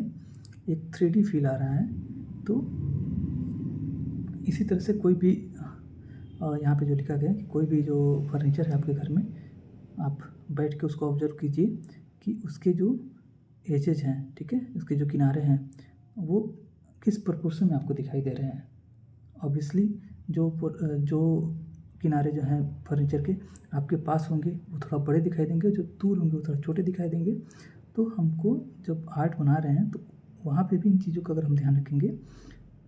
एक 3D फील आ रहा है। तो इसी तरह से कोई भी यहाँ पे जो लिखा गया है कि कोई भी जो फर्नीचर है आपके घर में, आप बैठ के उसको ऑब्जर्व कीजिए कि उसके जो एजेज हैं, ठीक है, उसके जो किनारे हैं वो किस प्रोपोर्शन में आपको दिखाई दे रहे हैं। ऑब्वियसली जो किनारे जो हैं फर्नीचर के आपके पास होंगे वो थोड़ा बड़े दिखाई देंगे, जो दूर होंगे वो थोड़ा छोटे दिखाई देंगे। तो हमको जब आर्ट बना रहे हैं तो वहाँ पे भी इन चीज़ों का अगर हम ध्यान रखेंगे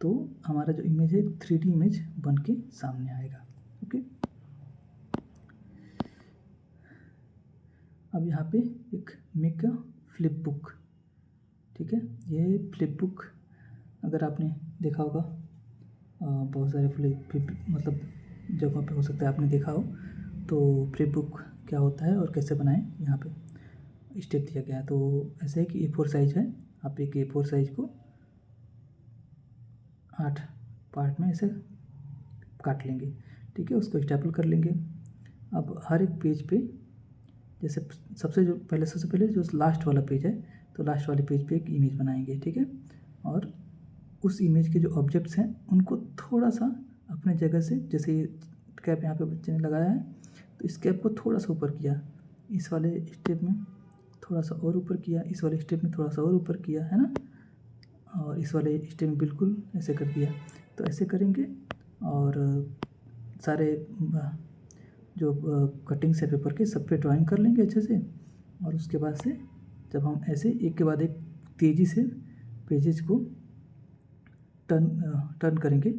तो हमारा जो इमेज है 3D इमेज बन के सामने आएगा। ओके, अब यहाँ पे एक मेक अ फ्लिप बुक, ठीक है। ये फ्लिप बुक अगर आपने देखा होगा बहुत सारे फ्लिप मतलब जगहों पे हो सकता है आपने देखा हो। तो फ्लिप बुक क्या होता है और कैसे बनाएं, यहाँ पे स्टेप दिया गया है। तो ऐसे है कि A4 साइज़ है, आप एक A4 साइज़ को 8 पार्ट में ऐसे काट लेंगे, ठीक है। उसको स्टेपल कर लेंगे। अब हर एक पेज पे जैसे सबसे पहले जो लास्ट वाला पेज है, तो लास्ट वाले पेज पे एक इमेज बनाएंगे, ठीक है। और उस इमेज के जो ऑब्जेक्ट्स हैं उनको थोड़ा सा अपने जगह से, जैसे कैप यहाँ पे बच्चे ने लगाया है, तो इस कैप को थोड़ा सा ऊपर किया, इस वाले स्टेप में थोड़ा सा और ऊपर किया, इस वाले स्टेप में थोड़ा सा और ऊपर किया, है ना। और इस वाले स्टेप में बिल्कुल ऐसे कर दिया। तो ऐसे करेंगे और सारे जो कटिंग्स है पेपर के सब पे ड्राइंग कर लेंगे अच्छे से। और उसके बाद से जब हम ऐसे एक के बाद एक तेज़ी से पेजेस को टर्न करेंगे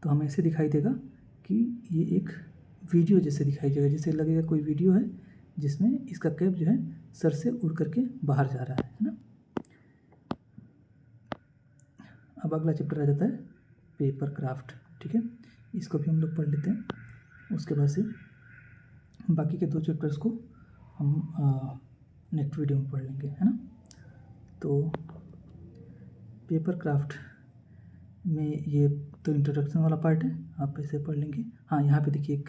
तो हमें ऐसे दिखाई देगा कि ये एक वीडियो जैसे दिखाई देगा, जैसे लगेगा कोई वीडियो है जिसमें इसका कैप जो है सर से उड़ करके बाहर जा रहा है ना। अब अगला चैप्टर आ जाता है पेपर क्राफ्ट, ठीक है। इसको भी हम लोग पढ़ लेते हैं। उसके बाद से बाकी के 2 चैप्टर्स को हम नेक्स्ट वीडियो में पढ़ लेंगे, है ना। तो पेपर क्राफ्ट में ये तो इंट्रोडक्शन वाला पार्ट है, आप ऐसे पढ़ लेंगे। हाँ, यहाँ पे देखिए एक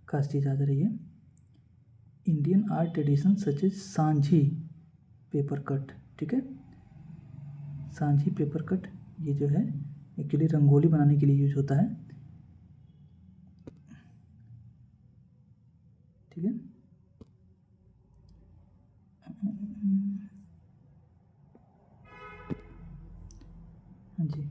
खास चीज़ आ जा रही है, Indian art tradition such as Sanjhi paper cut, ठीक है। सांझी पेपर कट ये जो है एक्चुअली रंगोली बनाने के लिए यूज होता है, ठीक है। हाँ जी,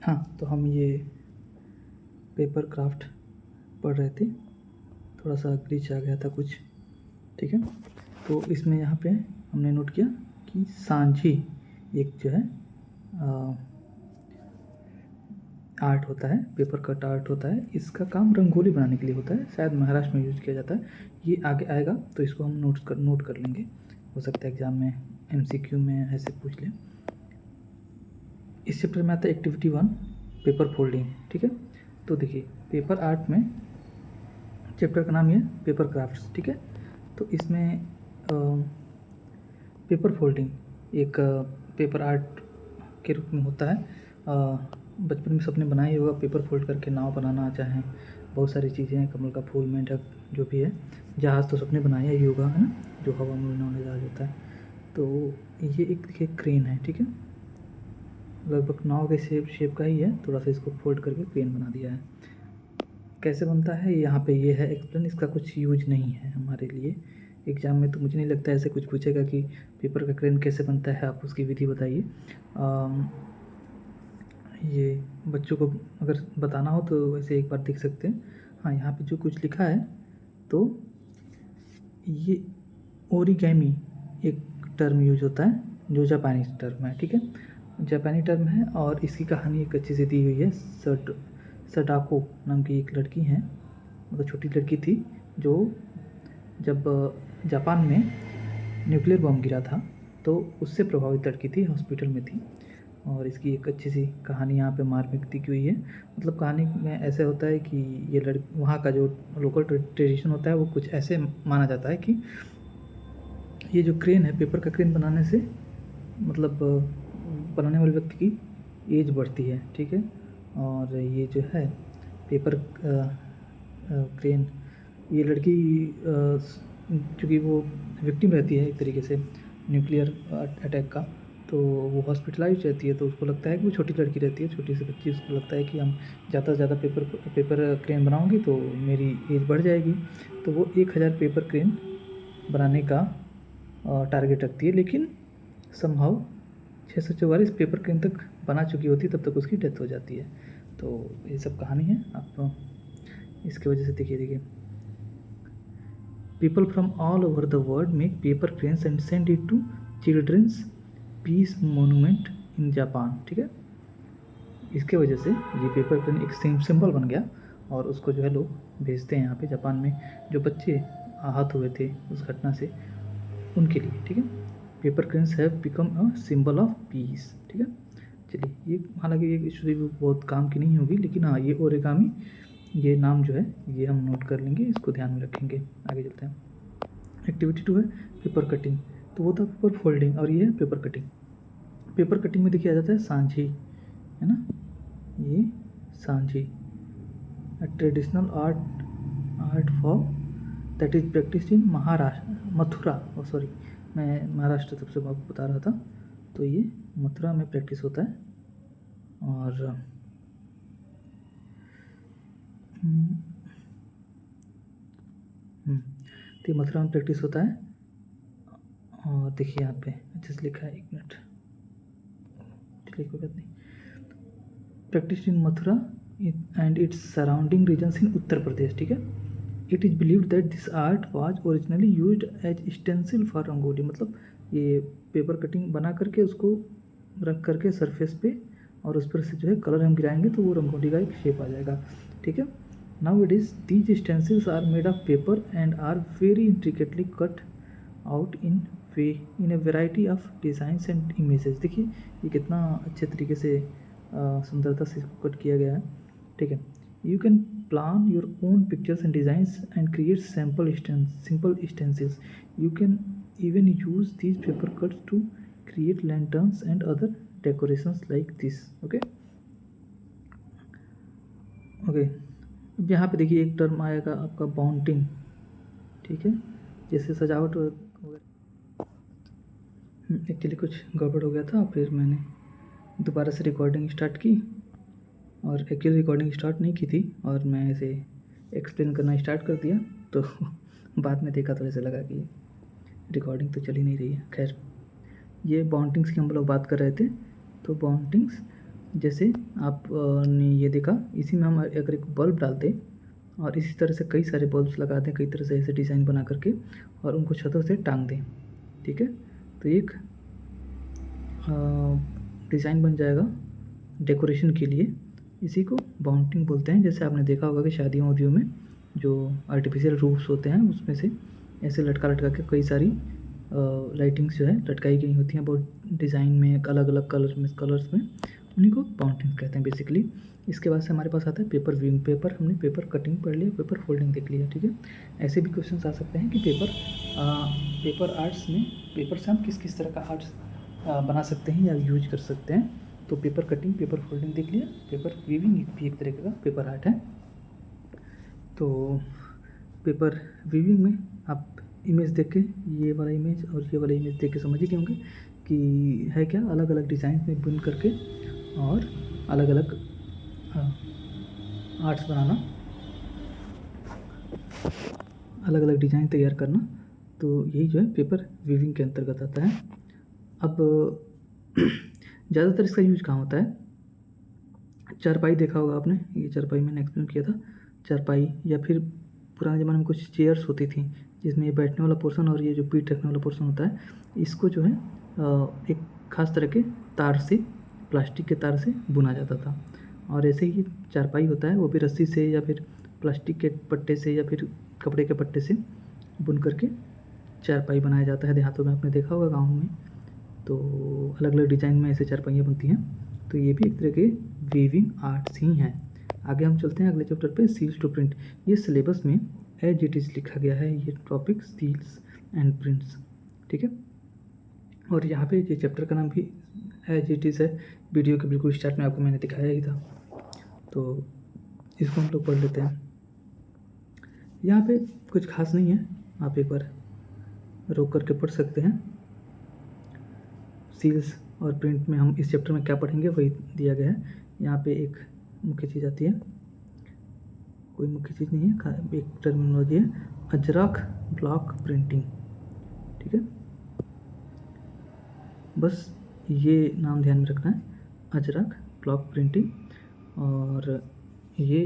हाँ, तो हम ये पेपर क्राफ्ट पढ़ रहे थे, थोड़ा सा ग्लिच आ गया था कुछ, ठीक है। तो इसमें यहाँ पे हमने नोट किया कि सांझी एक जो है आर्ट होता है, पेपर कट आर्ट होता है। इसका काम रंगोली बनाने के लिए होता है, शायद महाराष्ट्र में यूज किया जाता है। ये आगे आएगा तो इसको हम नोट कर लेंगे, हो सकता है एग्जाम में MCQ में ऐसे पूछ लें। इस चैप्टर में आता है एक्टिविटी 1 पेपर फोल्डिंग, ठीक है। तो देखिए पेपर आर्ट में चैप्टर का नाम ये पेपर क्राफ्ट्स, ठीक है। तो इसमें पेपर फोल्डिंग एक पेपर आर्ट के रूप में होता है। बचपन में सबने बनाया ही होगा, पेपर फोल्ड करके नाव बनाना, चाहे बहुत सारी चीज़ें हैं, कमल का फूल, मेंढक, जो भी है, जहाज़ तो सबने बनाया ही होगा, है ना, जो हवा में उड़ने वाला जहाज़ होता है। तो ये एक देखिए क्रेन है, ठीक है, लगभग नाव के शेप का ही है, थोड़ा सा इसको फोल्ड करके क्रेन बना दिया है। कैसे बनता है यहाँ पे ये है एक्सप्लेन, इसका कुछ यूज नहीं है हमारे लिए। एग्ज़ाम में तो मुझे नहीं लगता ऐसे कुछ पूछेगा कि पेपर का क्रेन कैसे बनता है, आप उसकी विधि बताइए। ये बच्चों को अगर बताना हो तो वैसे एक बार देख सकते हैं। हाँ, यहाँ पे जो कुछ लिखा है, तो ये ओरिगैमी एक टर्म यूज होता है जो जापानी टर्म है, ठीक है, जापानी टर्म है। और इसकी कहानी एक अच्छी सी दी हुई है। सडाको नाम की एक लड़की है, मतलब छोटी लड़की थी, जो जब जापान में न्यूक्लियर बम गिरा था तो उससे प्रभावित लड़की थी, हॉस्पिटल में थी। और इसकी एक अच्छी सी कहानी यहाँ पे मार्मिक दी हुई है। मतलब कहानी में ऐसे होता है कि ये लड़की, वहाँ का जो लोकल ट्रेडिशन होता है वो कुछ ऐसे माना जाता है कि ये जो क्रेन है, पेपर का क्रेन बनाने से मतलब बनाने वाले व्यक्ति की एज बढ़ती है, ठीक है। और ये जो है पेपर क्रेन, ये लड़की चूँकि वो विक्टिम रहती है एक तरीके से न्यूक्लियर अटैक का, तो वो हॉस्पिटलाइज रहती है। तो उसको लगता है कि वो छोटी लड़की रहती है, छोटी सी बच्ची, उसको लगता है कि हम ज़्यादा से ज़्यादा पेपर क्रेन बनाऊंगी तो मेरी एज बढ़ जाएगी। तो वो 1000 पेपर क्रेन बनाने का टारगेट रखती है, लेकिन समहाउ 644 पेपर क्रेन तक बना चुकी होती है, तब तक उसकी डेथ हो जाती है। तो ये सब कहानी है। आप इसकी वजह से देखिए people from all over the world make paper cranes and send it to children's peace monument in Japan, ठीक है। इसके वजह से ये पेपर पेन एक सिंबल बन गया और उसको जो है लोग भेजते हैं यहाँ पे जापान में जो बच्चे आहत हुए थे उस घटना से उनके लिए, ठीक है। Paper cranes have become a symbol of peace, ठीक है। चलिए, ये हालांकि ये स्टोरी बहुत काम की नहीं होगी, लेकिन हाँ ये ओरिगामी ये नाम जो है ये हम नोट कर लेंगे, इसको ध्यान में रखेंगे। आगे चलते हैं। एक्टिविटी 2 है पेपर कटिंग। तो वो था पेपर फोल्डिंग और ये है पेपर कटिंग। पेपर कटिंग में देखिए आ जाता है सांझी, है ना, ये सांझी traditional art form that is practice in Mathura, sorry मैं महाराष्ट्र सबसे आपको बता रहा था, तो ये मथुरा में प्रैक्टिस होता है। और तो ये मथुरा में प्रैक्टिस होता है। और देखिए यहाँ पे अच्छे से लिखा है, एक मिनट, चलिए कोई बात नहीं। Practice in Mathura and its surrounding regions in Uttar Pradesh, ठीक है। It is believed that this art was originally used as stencil for rangoli, मतलब ये पेपर कटिंग बना करके उसको रख करके सरफेस पे और उस पर से जो है कलर हम गिराएंगे तो वो रंगोली का एक शेप आ जाएगा, ठीक है। Now it is these stencils are made of paper and are very intricately cut out in a variety of designs and images. देखिए ये कितना अच्छे तरीके से सुंदरता से इसको कट किया गया है, ठीक है। You can plan your own pictures and designs and create simple stencils. You can even use these paper cuts to create lanterns and other decorations like this, okay. अब यहाँ पे देखिए एक टर्म आएगा आपका बाउंटिंग, ठीक है, जैसे सजावट वगैरह। एक्चुअली कुछ गड़बड़ हो गया था, फिर मैंने दोबारा से रिकॉर्डिंग स्टार्ट की और एक्चुअली रिकॉर्डिंग स्टार्ट नहीं की थी और मैं ऐसे एक्सप्लेन करना स्टार्ट कर दिया, तो बाद में देखा तो ऐसे लगा कि रिकॉर्डिंग तो चल ही नहीं रही है। खैर, ये बाउंटिंग्स की हम लोग बात कर रहे थे। तो बाउंटिंग्स जैसे आपने ये देखा, इसी में हम अगर एक बल्ब डालते और इसी तरह से कई सारे बल्ब्स लगा दें, कई तरह से ऐसे डिज़ाइन बना करके और उनको छतों से टांग दें, ठीक है, तो एक डिज़ाइन बन जाएगा डेकोरेशन के लिए। इसी को बाउंटिंग बोलते हैं। जैसे आपने देखा होगा कि शादियों वादियों में जो आर्टिफिशियल रूफ्स होते हैं उसमें से ऐसे लटका के कई सारी लाइटिंग्स जो है लटकाई गई होती हैं बहुत डिज़ाइन में, अलग अलग कलर्स में, उन्हीं को बाउंटिंग कहते हैं बेसिकली। इसके बाद से हमारे पास आता है पेपर व्यूइंग। हमने पेपर कटिंग पढ़ लिया, पेपर फोल्डिंग देख लिया, ठीक है। ऐसे भी क्वेश्चन आ सकते हैं कि पेपर आर्ट्स में पेपर से हम किस किस तरह का आर्ट्स बना सकते हैं या यूज कर सकते हैं। तो पेपर कटिंग, पेपर फोल्डिंग देख लिया, पेपर वीविंग भी एक तरह का पेपर आर्ट है। तो पेपर वीविंग में आप इमेज देख के, ये वाला इमेज और ये वाला इमेज देख के समझ ही होंगे कि है क्या, अलग अलग डिज़ाइन में बुन करके और अलग अलग आर्ट्स बनाना, अलग अलग डिज़ाइन तैयार करना। तो यही जो है पेपर वीविंग के अंतर्गत आता है। अब ज़्यादातर इसका यूज कहाँ होता है? चारपाई देखा होगा आपने, ये चारपाई मैंने एक्सप्लेन किया था। चारपाई या फिर पुराने ज़माने में कुछ चेयर्स होती थी जिसमें ये बैठने वाला पोर्शन और ये जो पीठ रखने वाला पोर्शन होता है, इसको जो है एक ख़ास तरह के तार से, प्लास्टिक के तार से बुना जाता था। और ऐसे ही चारपाई होता है, वो भी रस्सी से या फिर प्लास्टिक के पट्टे से या फिर कपड़े के पट्टे से बुन करके चारपाई बनाया जाता है। देहातों में आपने देखा होगा, गाँव में तो अलग अलग डिज़ाइन में ऐसे चारपाइयाँ बनती हैं। तो ये भी एक तरह के वीविंग आर्ट्स ही हैं। आगे हम चलते हैं अगले चैप्टर पे, सील्स टू प्रिंट। ये सिलेबस में एज इट इज़ लिखा गया है ये टॉपिक, सील्स एंड प्रिंट्स, ठीक है। और यहाँ पे ये चैप्टर का नाम भी एज इट इज़ है। वीडियो के बिल्कुल स्टार्ट में आपको मैंने दिखाया ही था, तो इसको हम लोग पढ़ लेते हैं। यहाँ पे कुछ खास नहीं है, आप एक बार रोक करके पढ़ सकते हैं। सील्स और प्रिंट में हम इस चैप्टर में क्या पढ़ेंगे वही दिया गया है। यहाँ पे एक मुख्य चीज़ आती है, कोई मुख्य चीज़ नहीं है, एक टर्मिनोलॉजी है, अजरक ब्लॉक प्रिंटिंग, ठीक है। बस ये नाम ध्यान में रखना है, अजरक ब्लॉक प्रिंटिंग। और ये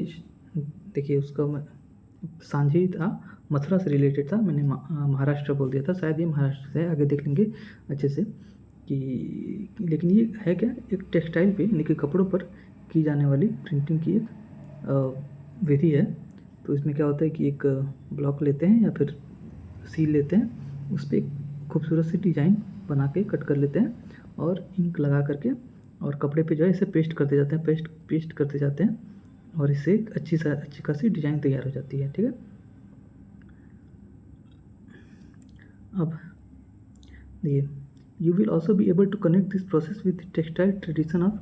देखिए उसका सांझी था, मथुरा से रिलेटेड था, मैंने महाराष्ट्र बोल दिया था, शायद ये महाराष्ट्र से है, आगे देख लेंगे अच्छे से कि। लेकिन ये है क्या, एक टेक्सटाइल पे यानी कि कपड़ों पर की जाने वाली प्रिंटिंग की एक विधि है। तो इसमें क्या होता है कि एक ब्लॉक लेते हैं या फिर सील लेते हैं, उस पर एक खूबसूरत सी डिज़ाइन बना के कट कर लेते हैं और इंक लगा करके और कपड़े पे जो है इसे पेस्ट करते जाते हैं, पेस्ट करते जाते हैं और इससे एक अच्छी खासी डिज़ाइन तैयार हो जाती है। ठीक है, अब देखिए, you will also be able to connect this process with the textile tradition of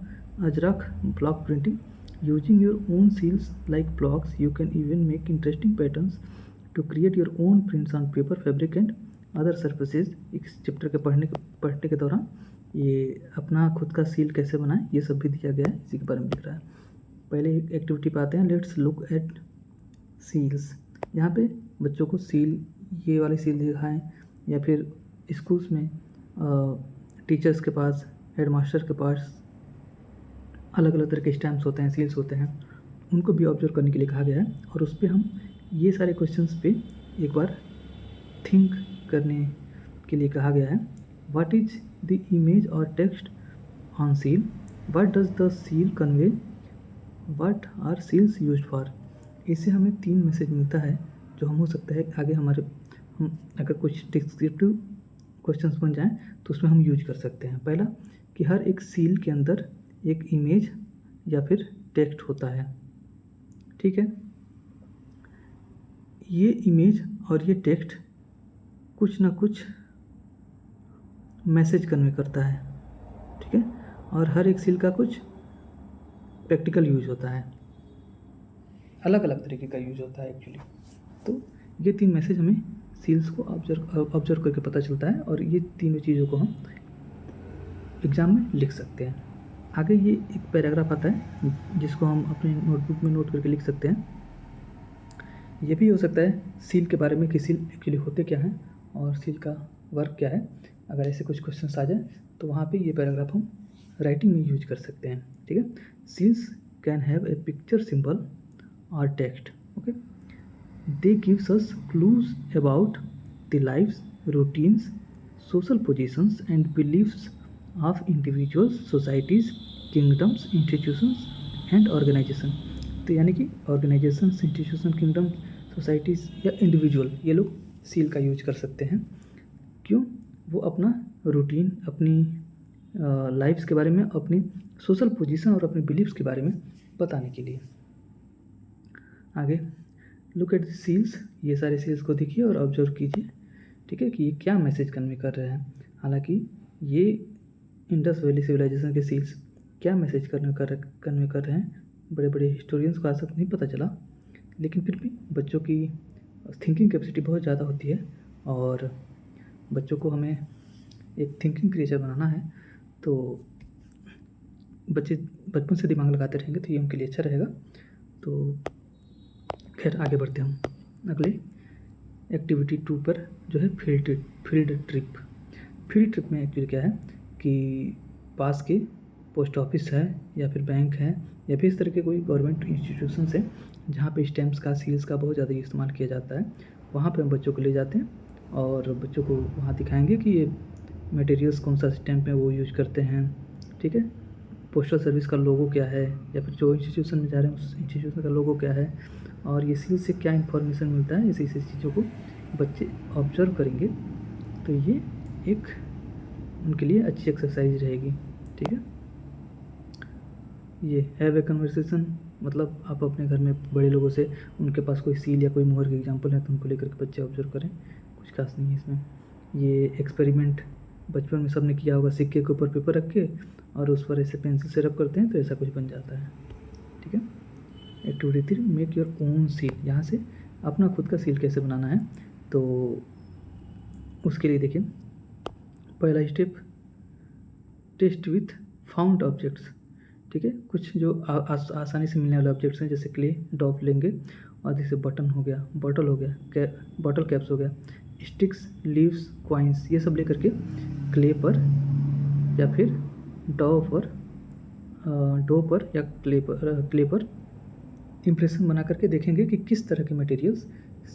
Ajrak block printing. Using your own seals like blocks, you can even make interesting patterns to create your own prints on paper, fabric and other surfaces. इस chapter के पढ़ने के दौरान ये अपना खुद का seal कैसे बनाएं ये सब भी दिया गया है, इसी के बारे में लिख रहा है। पहले एक एक्टिविटी पे आते हैं, लेट्स लुक एट सील्स। यहाँ पे बच्चों को सील, ये वाली सील दिखाएं या फिर स्कूल्स में टीचर्स के पास, हेडमास्टर के पास अलग अलग तरह के स्टैम्प्स होते हैं, सील्स होते हैं, उनको भी ऑब्जर्व करने के लिए कहा गया है और उस पर हम ये सारे क्वेश्चंस पे एक बार थिंक करने के लिए कहा गया है। व्हाट इज द इमेज और text on seal, what does the seal convey, what are seals used for. इससे हमें 3 मैसेज मिलता है जो हम हो सकता है आगे हम अगर कुछ डिस्क्रिप्टिव क्वेश्चंस बन जाएं तो उसमें हम यूज कर सकते हैं। पहला कि हर एक सील के अंदर एक इमेज या फिर टेक्स्ट होता है। ठीक है, ये इमेज और ये टेक्स्ट कुछ ना कुछ मैसेज कन्वे करता है। ठीक है, और हर एक सील का कुछ प्रैक्टिकल यूज होता है, अलग अलग तरीके का यूज होता है एक्चुअली। तो ये 3 मैसेज हमें सील्स को ऑब्जर्व करके पता चलता है और ये तीनों चीज़ों को हम एग्ज़ाम में लिख सकते हैं। आगे ये एक पैराग्राफ आता है जिसको हम अपने नोटबुक में नोट करके लिख सकते हैं। ये भी हो सकता है सील के बारे में कि सील एक्चुअली होते क्या हैं और सील का वर्क क्या है। अगर ऐसे कुछ क्वेश्चन आ जाए तो वहाँ पे ये पैराग्राफ हम राइटिंग में यूज कर सकते हैं। ठीक है, seals can have a picture, symbol और text. Okay, they gives us clues about the lives, routines, social positions and beliefs of individuals, societies, kingdoms, institutions and organization। तो यानी कि ऑर्गेनाइजेशंस, इंस्टीट्यूशन, किंगडम, सोसाइटीज़ या individual, ये लोग seal का use कर सकते हैं। क्यों? वो अपना रूटीन, अपनी लाइफ्स के बारे में, अपनी सोशल पोजीशन और अपने बिलीव्स के बारे में बताने के लिए। आगे लुक एट द सील्स, ये सारे सील्स को देखिए और ऑब्जर्व कीजिए। ठीक है, कि ये क्या मैसेज कन्वे कर रहे हैं। हालांकि ये इंडस वैली सिविलाइजेशन के सील्स क्या मैसेज कन्वे कर रहे हैं बड़े बड़े हिस्टोरियंस को आज तक नहीं पता चला, लेकिन फिर भी बच्चों की थिंकिंग कैपेसिटी बहुत ज़्यादा होती है और बच्चों को हमें एक थिंकिंग क्रिएचर बनाना है। तो बच्चे बचपन से दिमाग लगाते रहेंगे तो ये उनके लिए अच्छा रहेगा। तो खैर आगे बढ़ते हैं हम अगले एक्टिविटी 2 पर, जो है फील्ड ट्रिप। फील्ड ट्रिप में एक्चुअली क्या है कि पास के पोस्ट ऑफिस है या फिर बैंक है या फिर इस तरह के कोई गवर्नमेंट इंस्टीट्यूशन है जहाँ पे स्टैम्प्स का, सील्स का बहुत ज़्यादा इस्तेमाल किया जाता है, वहाँ पे हम बच्चों को ले जाते हैं और बच्चों को वहाँ दिखाएंगे कि ये मटेरियल्स कौन सा स्टैम्प में वो यूज करते हैं। ठीक है, पोस्टल सर्विस का लोगो क्या है या फिर जो इंस्टीट्यूशन में जा रहे हैं उस इंस्टीट्यूशन का लोगो क्या है और ये सील से क्या इन्फॉर्मेशन मिलता है, ऐसी चीज़ों को बच्चे ऑब्जर्व करेंगे। तो ये एक उनके लिए अच्छी एक्सरसाइज रहेगी। ठीक है, ये हैव ए कन्वर्सेशन, मतलब आप अपने घर में बड़े लोगों से, उनके पास कोई सील या कोई मोहर की एग्जांपल है तो उनको लेकर के बच्चे ऑब्जर्व करें, कुछ खास नहीं है इसमें। ये एक्सपेरिमेंट बचपन में सबने किया होगा, सिक्के के ऊपर पेपर रख के और उस पर ऐसे पेंसिल से रब करते हैं तो ऐसा कुछ बन जाता है। ठीक है, activity 3 make your own seal. यहाँ से अपना खुद का सील कैसे बनाना है, तो उसके लिए देखिए पहला step, test with found objects. ठीक है, कुछ जो आसानी से मिलने वाले ऑब्जेक्ट्स हैं, जैसे क्ले डॉप लेंगे और जैसे बटन हो गया, बॉटल हो गया, बॉटल कैप्स हो गया, स्टिक्स, लीव्स, कॉइन्स, ये सब लेकर के क्ले पर या फिर डो पर या क्ले पर इम्प्रेशन बना करके देखेंगे कि किस तरह के मटेरियल्स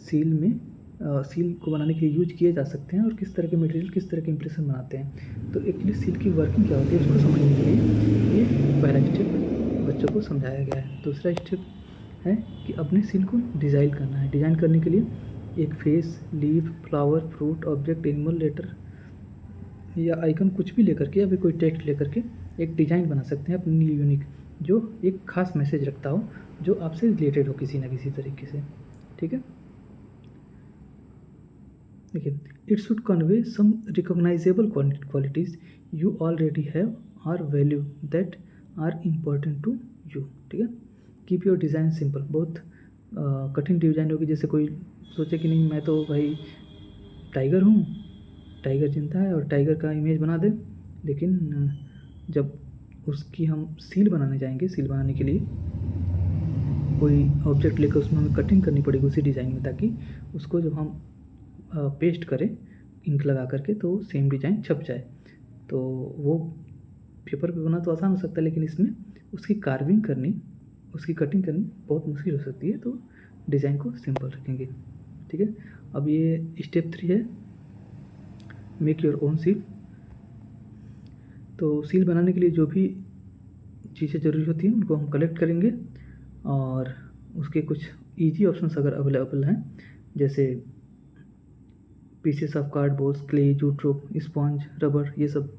सील को बनाने के लिए यूज किए जा सकते हैं और किस तरह के मटेरियल किस तरह के इम्प्रेशन बनाते हैं। तो एक्चुअली सील की वर्किंग क्या होती है उसको समझने के लिए ये पहला स्टेप बच्चों को समझाया गया है। दूसरा स्टेप है कि अपने सील को डिज़ाइन करना है। डिज़ाइन करने के लिए एक face, leaf, flower, fruit, object, animal, letter या आइकन कुछ भी लेकर के या फिर कोई टेक्स्ट लेकर के एक डिज़ाइन बना सकते हैं अपनी यूनिक, जो एक खास मैसेज रखता हो, जो आपसे रिलेटेड हो किसी ना किसी तरीके से। ठीक है, देखिए, it should convey some recognisable qualities you already have और value that are important to you. ठीक है, कीप योर डिज़ाइन सिंपल। बहुत कठिन डिज़ाइन होगी, जैसे कोई सोचे कि नहीं मैं तो भाई टाइगर हूँ, टाइगर चिंता है और टाइगर का इमेज बना दे, लेकिन जब उसकी हम सील बनाने जाएंगे, सील बनाने के लिए कोई ऑब्जेक्ट लेकर उसमें हमें कटिंग करनी पड़ेगी उसी डिज़ाइन में, ताकि उसको जब हम पेस्ट करें इंक लगा करके तो सेम डिज़ाइन छप जाए। तो वो पेपर पे बना तो आसान हो सकता है, लेकिन इसमें उसकी कार्विंग करनी, उसकी कटिंग करनी बहुत मुश्किल हो सकती है, तो डिज़ाइन को सिंपल रखेंगे। ठीक है, अब ये स्टेप 3 है, मेक योर ओन सील। तो सील बनाने के लिए जो भी चीज़ें ज़रूरी होती हैं उनको हम कलेक्ट करेंगे, और उसके कुछ इजी ऑप्शंस अगर अवेलेबल हैं, जैसे pieces of cardboard, clay, jute rope, sponge, rubber, ये सब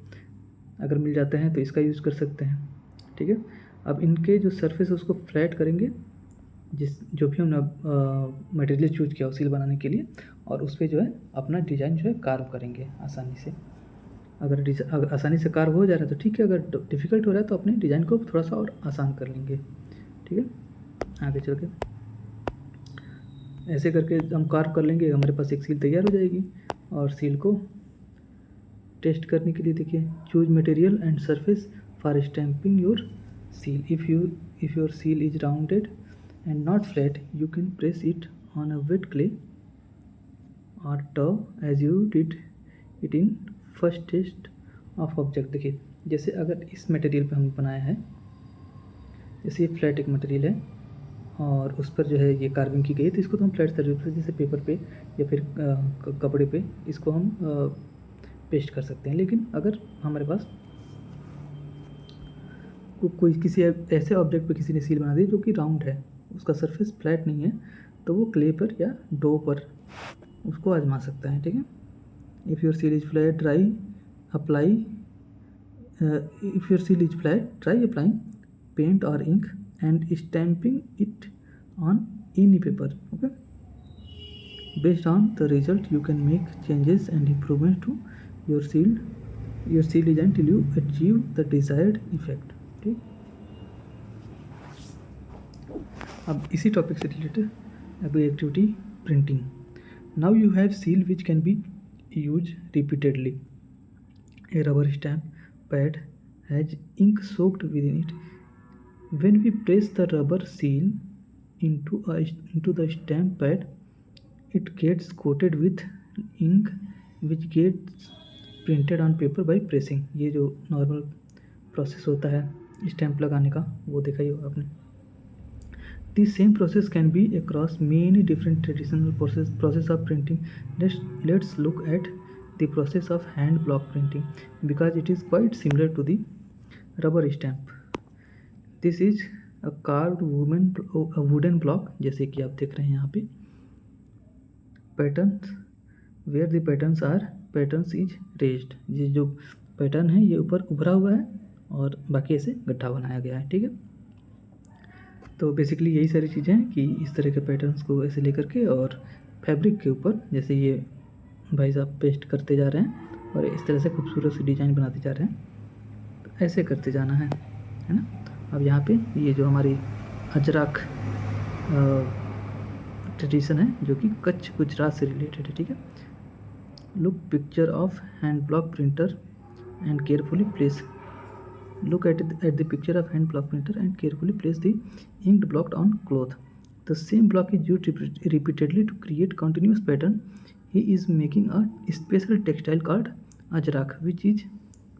अगर मिल जाते हैं तो इसका यूज़ कर सकते हैं। ठीक है, अब इनके जो सरफेस है उसको फ्लैट करेंगे, जो भी हमने मटेरियल चूज किया हो सील बनाने के लिए, और उस पर जो है अपना डिज़ाइन जो है कार्व करेंगे आसानी से। अगर आसानी से कार्व हो जा रहा है तो ठीक है, अगर डिफ़िकल्ट हो रहा है तो अपने डिज़ाइन को थोड़ा सा और आसान कर लेंगे। ठीक है, आगे चल के ऐसे करके हम कार्व कर लेंगे, हमारे पास एक सील तैयार हो जाएगी। और सील को टेस्ट करने के लिए देखिए, choose material and surface for stamping your seal. If your seal is rounded and not flat, you can press it on a wet clay और tub as you did it in first test of object. देखिए, जैसे अगर इस material पे हमने बनाया है, जैसे ये फ्लैट एक मटेरियल है और उस पर जो है ये कार्विंग की गई है, तो इसको तो हम फ्लैट सरफेस पे, जैसे पेपर पे या फिर कपड़े पे, इसको हम पेस्ट कर सकते हैं। लेकिन अगर हमारे पास कोई किसी ऐसे ऑब्जेक्ट पे किसी ने सील बना दी जो कि राउंड है, उसका सरफेस फ्लैट नहीं है, तो वो क्ले पर या डो पर उसको आजमा सकता है। ठीक है, if your seal is flat, try apply if your seal is flat, try applying paint और ink and stamping it on any paper. Okay, based on the result you can make changes and improvements to your seal design till you achieve the desired effect. ठीक, अब इसी topic से related अगली activity, printing. Now you have seal which can be use repeatedly. A rubber stamp pad has ink soaked within it. When we press the rubber seal into the stamp pad, it gets coated with ink which gets printed on paper by pressing. ये जो normal process होता है stamp लगाने का, वो देखा ही होगा आपने। This same process can be across many different traditional process of printing. Let's look at the process of hand block printing because it is quite similar to the rubber stamp. This is a carved wooden block, जैसे कि आप देख रहे हैं यहाँ पे patterns, where the patterns is raised. ये जो पैटर्न है ये ऊपर उभरा हुआ है और बाकी ऐसे गड्ढा बनाया गया है। ठीक है, तो बेसिकली यही सारी चीज़ें हैं कि इस तरह के पैटर्न्स को ऐसे लेकर के और फैब्रिक के ऊपर जैसे ये भाई साहब पेस्ट करते जा रहे हैं और इस तरह से खूबसूरत सी डिज़ाइन बनाते जा रहे हैं। तो ऐसे करते जाना है ना। अब यहाँ पे ये जो हमारी अजरक ट्रेडिशन है जो कि कच्छ गुजरात से रिलेटेड है। ठीक है, look picture of hand block printer and carefully place look at the picture of hand block printer and carefully place the inked block on cloth. The same block is used repeatedly to create continuous pattern. He is making a special textile called ajrak which is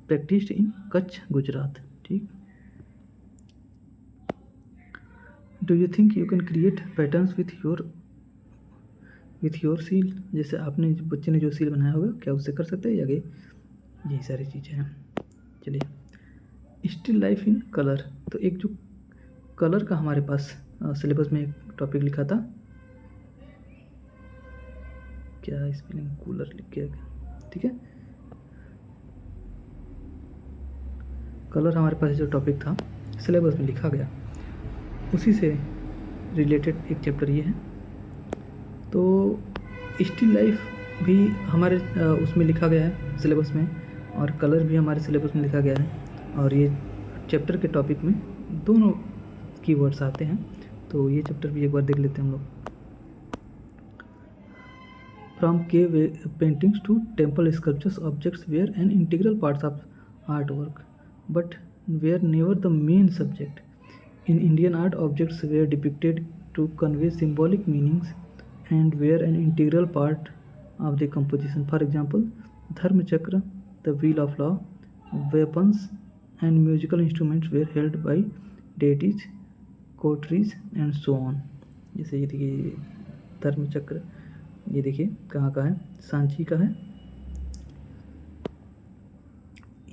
practiced in Kutch, Gujarat. ठीक, do you think you can create patterns with your seal? जैसे आपने बच्चे ने जो seal बनाया होगा क्या उससे कर सकते हैं? आगे यही सारी चीज़ें हैं। चलिए, स्टिल लाइफ इन कलर। तो एक जो कलर का हमारे पास सिलेबस में एक टॉपिक लिखा था, क्या स्पेलिंग, कूलर लिख के, ठीक है। कलर हमारे पास जो टॉपिक था सिलेबस में लिखा गया, उसी से रिलेटेड एक चैप्टर ये है। तो स्टिल लाइफ भी हमारे उसमें लिखा गया है सिलेबस में, और कलर भी हमारे सिलेबस में लिखा गया है, और ये चैप्टर के टॉपिक में दोनों कीवर्ड्स आते हैं। तो ये चैप्टर भी एक बार देख लेते हैं हम लोग। From cave paintings to temple sculptures, objects were an integral parts of art work but were never the main subject. In Indian art, objects were depicted to convey symbolic meanings and were an integral part of the composition. For example, Dharma Chakra, the wheel of law, weapons and musical instruments were held by deities, coteries and so on. जैसे ये देखिए धर्म चक्र, ये देखिए कहाँ का है, सांची का है।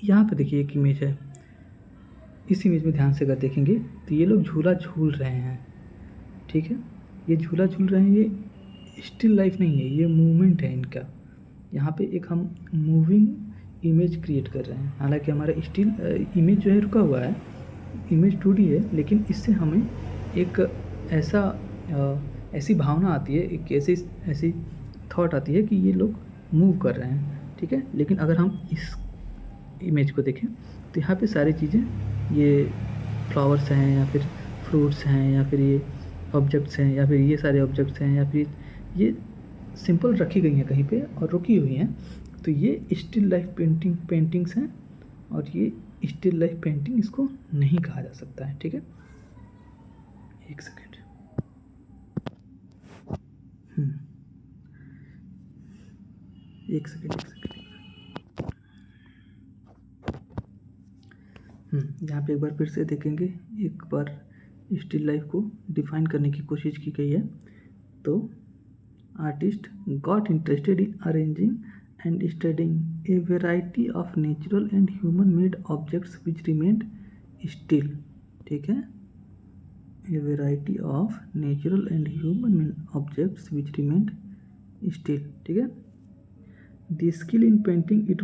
यहाँ पे देखिए एक इमेज है, इस इमेज में ध्यान से अगर देखेंगे तो ये लोग झूला झूल रहे हैं, ठीक है। ये झूला झूल रहे हैं, ये स्टिल लाइफ नहीं है, ये मूवमेंट है इनका। यहाँ पे एक हम मूविंग इमेज क्रिएट कर रहे हैं, हालांकि हमारा स्टिल इमेज जो है रुका हुआ है, इमेज 2D है, लेकिन इससे हमें एक ऐसी भावना आती है, एक ऐसी थॉट आती है कि ये लोग मूव कर रहे हैं, ठीक है। लेकिन अगर हम इस इमेज को देखें तो यहाँ पे सारी चीज़ें, ये फ्लावर्स हैं या फिर फ्रूट्स हैं या फिर ये ऑब्जेक्ट्स हैं या फिर ये सारे ऑब्जेक्ट्स हैं या फिर ये सिंपल रखी गई हैं कहीं पे और रुकी हुई हैं। तो ये स्टिल लाइफ पेंटिंग्स हैं, और ये स्टिल लाइफ पेंटिंग इसको नहीं कहा जा सकता है, ठीक है। एक सेकेंड, एक सेकेंड। यहाँ पे एक बार फिर से देखेंगे, एक बार स्टिल लाइफ को डिफाइन करने की कोशिश की गई है। तो artist got interested in arranging and studying A variety of natural and human made objects which remained still, ठीक है। ए variety of natural and human made objects which remained still, ठीक है। The skill in painting it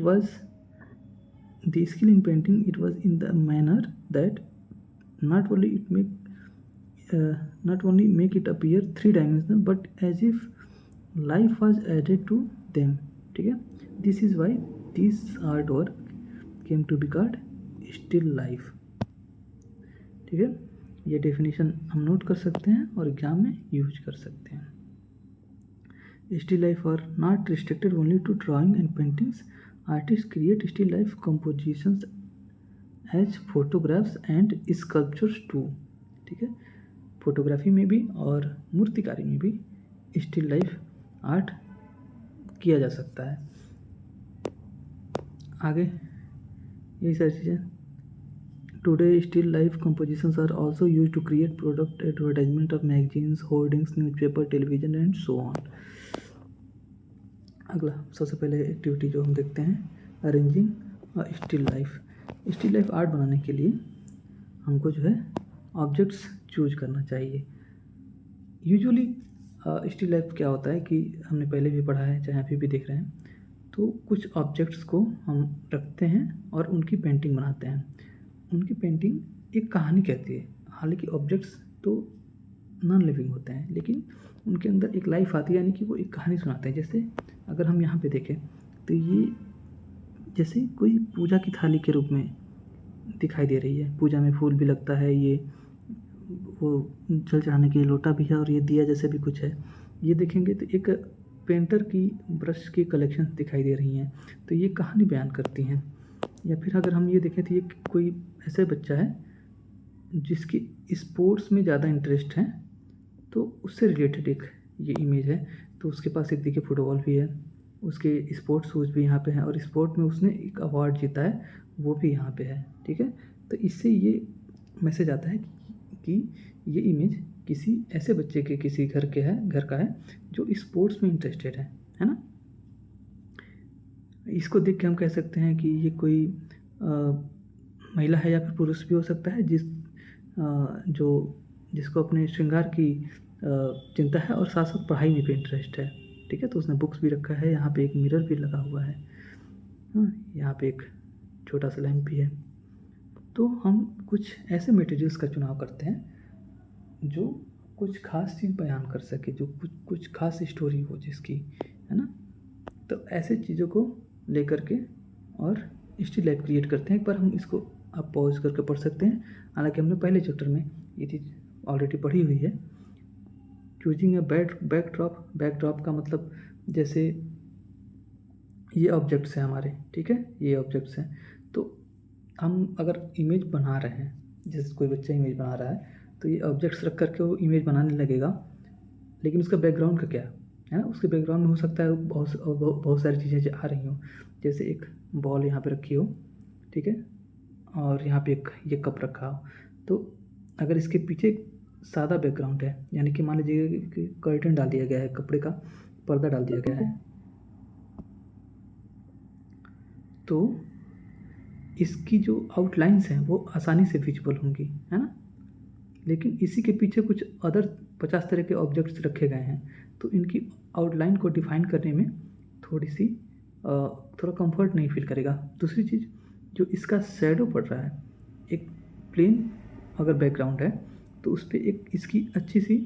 was in the manner that not only make it appear three-dimensional but as if life was added to them, ठीक है। This is why this artwork came to be called still life, ठीक है। ये definition हम note कर सकते हैं और एग्जाम में यूज कर सकते हैं। Still life are not restricted only to drawing and paintings. Artists create still life compositions as photographs and sculptures too, ठीक है। फोटोग्राफी में भी और मूर्तिकारी में भी स्टिल लाइफ आर्ट किया जा सकता है। आगे यही सारी चीज़ें। Today still life compositions are also used to create product advertisement of magazines, hoardings, newspaper, television and so on. अगला सबसे पहले एक्टिविटी जो हम देखते हैं, arranging still life. Still life art बनाने के लिए हमको जो है ऑब्जेक्ट्स चूज करना चाहिए। यूजुअली स्टिल लाइफ क्या होता है कि हमने पहले भी पढ़ा है, चाहे अभी भी देख रहे हैं, तो कुछ ऑब्जेक्ट्स को हम रखते हैं और उनकी पेंटिंग बनाते हैं। उनकी पेंटिंग एक कहानी कहती है, हालांकि ऑब्जेक्ट्स तो नॉन लिविंग होते हैं, लेकिन उनके अंदर एक लाइफ आती है, यानी कि वो एक कहानी सुनाते हैं। जैसे अगर हम यहाँ पे देखें तो ये जैसे कोई पूजा की थाली के रूप में दिखाई दे रही है, पूजा में फूल भी लगता है, ये वो जल चढ़ाने के लिए लोटा भी है और ये दिया जैसे भी कुछ है। ये देखेंगे तो एक पेंटर की ब्रश की कलेक्शन दिखाई दे रही हैं, तो ये कहानी बयान करती हैं। या फिर अगर हम ये देखें तो ये कोई ऐसा बच्चा है जिसकी स्पोर्ट्स में ज़्यादा इंटरेस्ट है, तो उससे रिलेटेड एक ये इमेज है। तो उसके पास एक देखिए फुटबॉल भी है, उसके स्पोर्ट्स शूज़ भी यहाँ पे हैं और स्पोर्ट में उसने एक अवार्ड जीता है, वो भी यहाँ पे है, ठीक है। तो इससे ये मैसेज आता है कि ये इमेज किसी ऐसे बच्चे के किसी घर का है जो स्पोर्ट्स में इंटरेस्टेड है ना। इसको देख के हम कह सकते हैं कि ये कोई महिला है या फिर पुरुष भी हो सकता है, जो जिसको अपने श्रृंगार की चिंता है और साथ साथ पढ़ाई में भी इंटरेस्ट है, ठीक है। तो उसने बुक्स भी रखा है, यहाँ पे एक मिरर भी लगा हुआ है, यहाँ पे एक छोटा सा लैंप भी है। तो हम कुछ ऐसे मटेरियल्स का चुनाव करते हैं जो कुछ खास चीज़ बयान कर सके, जो कुछ खास स्टोरी हो जिसकी, है ना। तो ऐसे चीज़ों को लेकर के और स्टिल लाइफ क्रिएट करते हैं। एक बार हम इसको आप पॉज करके पढ़ सकते हैं, हालांकि हमने पहले चैप्टर में ये चीज़ ऑलरेडी पढ़ी हुई है। चूजिंग ए बैकड्रॉप का मतलब जैसे ये ऑब्जेक्ट्स हैं हमारे, ठीक है, ये ऑब्जेक्ट्स हैं। तो हम अगर इमेज बना रहे हैं, जैसे कोई बच्चा इमेज बना रहा है, तो ये ऑब्जेक्ट्स रख करके वो इमेज बनाने लगेगा, लेकिन उसका बैकग्राउंड का क्या है ना। उसके बैकग्राउंड में हो सकता है बहुत सारी चीज़ें आ रही हों, जैसे एक बॉल यहाँ पे रखी हो, ठीक है, और यहाँ पे एक ये कप रखा हो। तो अगर इसके पीछे एक सादा बैकग्राउंड है, यानी कि मान लीजिए कि कर्टन डाल दिया गया है, कपड़े का पर्दा डाल दिया गया है, तो इसकी जो आउटलाइंस हैं वो आसानी से विजिबल होंगी, है ना। लेकिन इसी के पीछे कुछ अदर 50 तरह के ऑब्जेक्ट्स रखे गए हैं, तो इनकी आउटलाइन को डिफाइन करने में थोड़ा कंफर्ट नहीं फील करेगा। दूसरी चीज़, जो इसका शैडो पड़ रहा है, एक प्लेन अगर बैकग्राउंड है तो उस पर एक इसकी अच्छी सी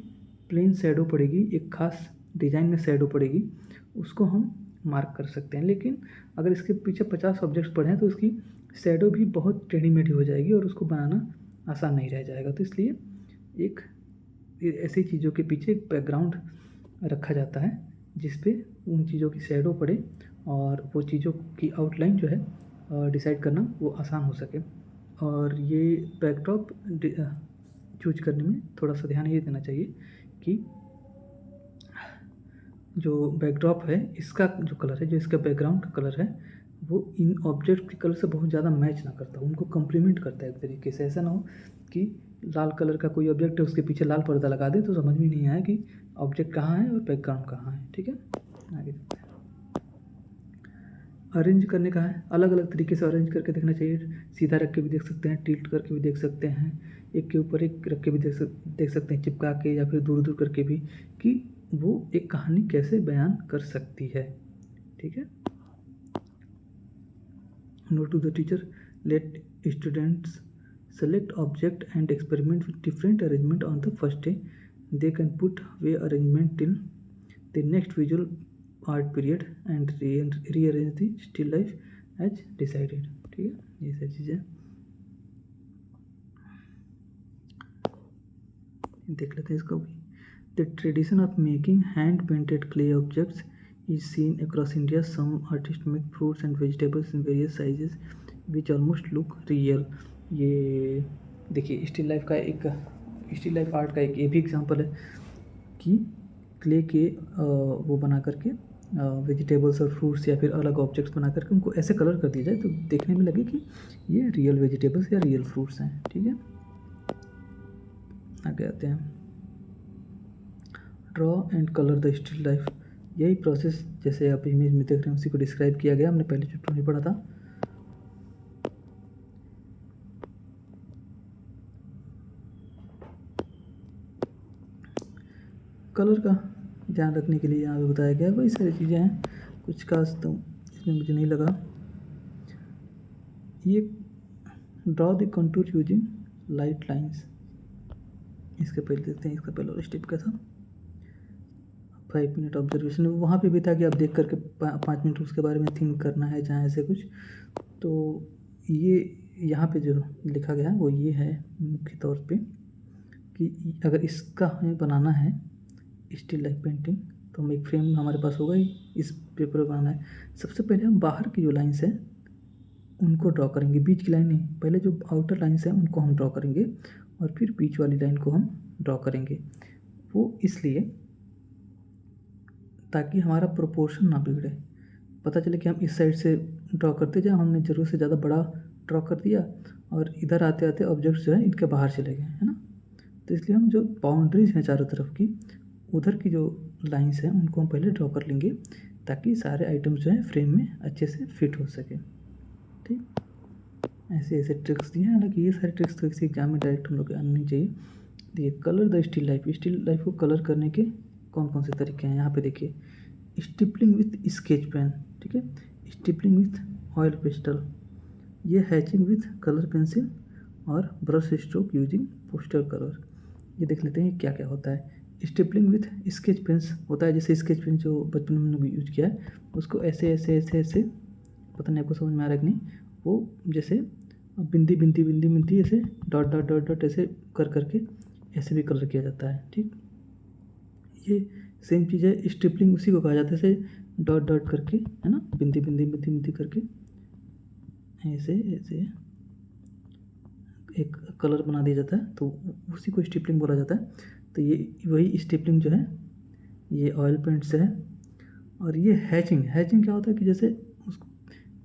प्लेन शैडो पड़ेगी, एक खास डिज़ाइन में शैडो पड़ेगी, उसको हम मार्क कर सकते हैं। लेकिन अगर इसके पीछे 50 ऑब्जेक्ट्स पड़े हैं तो उसकी शैडो भी बहुत टेढ़ी मेढ़ी हो जाएगी और उसको बनाना आसान नहीं रह जाएगा। तो इसलिए एक ऐसी चीज़ों के पीछे एक बैकग्राउंड रखा जाता है जिस पे उन चीज़ों की शैडो पड़े और वो चीज़ों की आउटलाइन जो है डिसाइड करना वो आसान हो सके। और ये बैकड्रॉप चूज करने में थोड़ा सा ध्यान ये देना चाहिए कि जो बैकड्रॉप है इसका जो कलर है, जो इसका बैकग्राउंड का कलर है, वो इन ऑब्जेक्ट के कलर से बहुत ज़्यादा मैच ना करता, उनको कम्प्लीमेंट करता है एक तरीके से। ऐसा ना हो कि लाल कलर का कोई ऑब्जेक्ट है उसके पीछे लाल पर्दा लगा दे तो समझ में नहीं आया कि ऑब्जेक्ट कहाँ है और बैकग्राउंड कहाँ है, ठीक है। आगे देखते हैं। अरेंज करने का है, अलग अलग तरीके से अरेंज करके देखना चाहिए। सीधा रख के भी देख सकते हैं, टिल्ट करके भी देख सकते हैं, एक के ऊपर एक रख के भी देख सकते हैं, चिपका के या फिर दूर दूर करके भी, कि वो एक कहानी कैसे बयान कर सकती है, ठीक है। Note to the teacher, let students select object and experiment with different arrangement on the first day. They can put away arrangement till the next visual art period and rearrange the still life as decided, ठीक है। ये सारी चीज़ें देख लेते हैं इसको भी। The tradition of making hand painted clay objects is seen across India. Some artists make fruits and vegetables in various sizes which almost look real. ये देखिए स्टिल लाइफ आर्ट का एक ये भी एग्जांपल है कि क्ले के वो बना करके वेजिटेबल्स और फ्रूट्स या फिर अलग ऑब्जेक्ट्स बना करके उनको ऐसे कलर कर दिया जाए तो देखने में लगे कि ये रियल वेजिटेबल्स या रियल फ्रूट्स हैं, ठीक है। आगे आते हैं। Draw and colour the still life, यही प्रोसेस जैसे आप इमेज में देख रहे हैं उसी को डिस्क्राइब किया गया, हमने पहले चैप्टर में पढ़ा था। कलर का ध्यान रखने के लिए यहाँ पे बताया गया, वही सारी चीज़ें हैं, कुछ खास तो इसमें मुझे नहीं लगा। ये draw the contour using light lines, इसके पहले देखते हैं इसका पहला वाला स्टेप क्या था। 5 मिनट ऑब्जर्वेशन, वहाँ पे भी था कि आप देख करके 5 मिनट उसके बारे में थिंक करना है, चाहे ऐसे कुछ। तो ये यहाँ पे जो लिखा गया है वो ये है मुख्य तौर पे कि अगर इसका हमें बनाना है स्टिल लाइफ पेंटिंग तो हम एक फ्रेम हमारे पास होगा ही, इस पेपर पर बनाना है। सबसे पहले हम बाहर की जो लाइन्स हैं उनको ड्रॉ करेंगे, बीच की लाइन नहीं, पहले जो आउटर लाइन्स हैं उनको हम ड्रॉ करेंगे और फिर बीच वाली लाइन को हम ड्रॉ करेंगे। वो इसलिए ताकि हमारा प्रोपोर्शन ना बिगड़े, पता चले कि हम इस साइड से ड्रॉ करते जाए, हमने ज़रूरत से ज़्यादा बड़ा ड्रॉ कर दिया और इधर आते आते ऑब्जेक्ट्स जो है इनके बाहर चले गए, है ना। तो इसलिए हम जो बाउंड्रीज हैं चारों तरफ की, उधर की जो लाइंस हैं उनको हम पहले ड्रॉ कर लेंगे ताकि सारे आइटम्स जो हैं फ्रेम में अच्छे से फिट हो सके, ठीक। ऐसे ऐसे ट्रिक्स दिए हैं। हालांकि ये सारे ट्रिक्स तो किसी एग्जाम में डायरेक्ट हम लोग आने नहीं चाहिए। देखिए, कलर द स्टिल लाइफ को कलर करने के कौन कौन से तरीके हैं यहाँ पे देखिए। स्टिपलिंग विथ स्केच पेन, ठीक है, स्टिपलिंग विथ ऑयल पेस्टल, ये हैचिंग विथ कलर पेंसिल और brush stroke using poster colour. ये देख लेते हैं क्या क्या होता है। स्टिपलिंग विथ स्केच पेन्स होता है, जैसे स्केच पेन जो बचपन में हमने यूज किया है उसको ऐसे ऐसे ऐसे ऐसे, पता नहीं आपको समझ में आ रहा है कि नहीं, वो जैसे बिंदी बिंदी बिंदी बिंदी ऐसे डॉट डॉट डॉट डॉट ऐसे कर करके ऐसे भी कलर किया जाता है। ठीक, ये सेम चीज़ है। स्टिपलिंग उसी को कहा जाता है, ऐसे डॉट डॉट करके, है ना, बिंदी बिंदी बिंदी बिंदी करके ऐसे ऐसे एक कलर बना दिया जाता है, तो उसी को स्टिपलिंग बोला जाता है। तो ये वही स्टिपलिंग जो है ये ऑयल पेंट से है। और ये हैचिंग, हैचिंग क्या होता है कि जैसे उस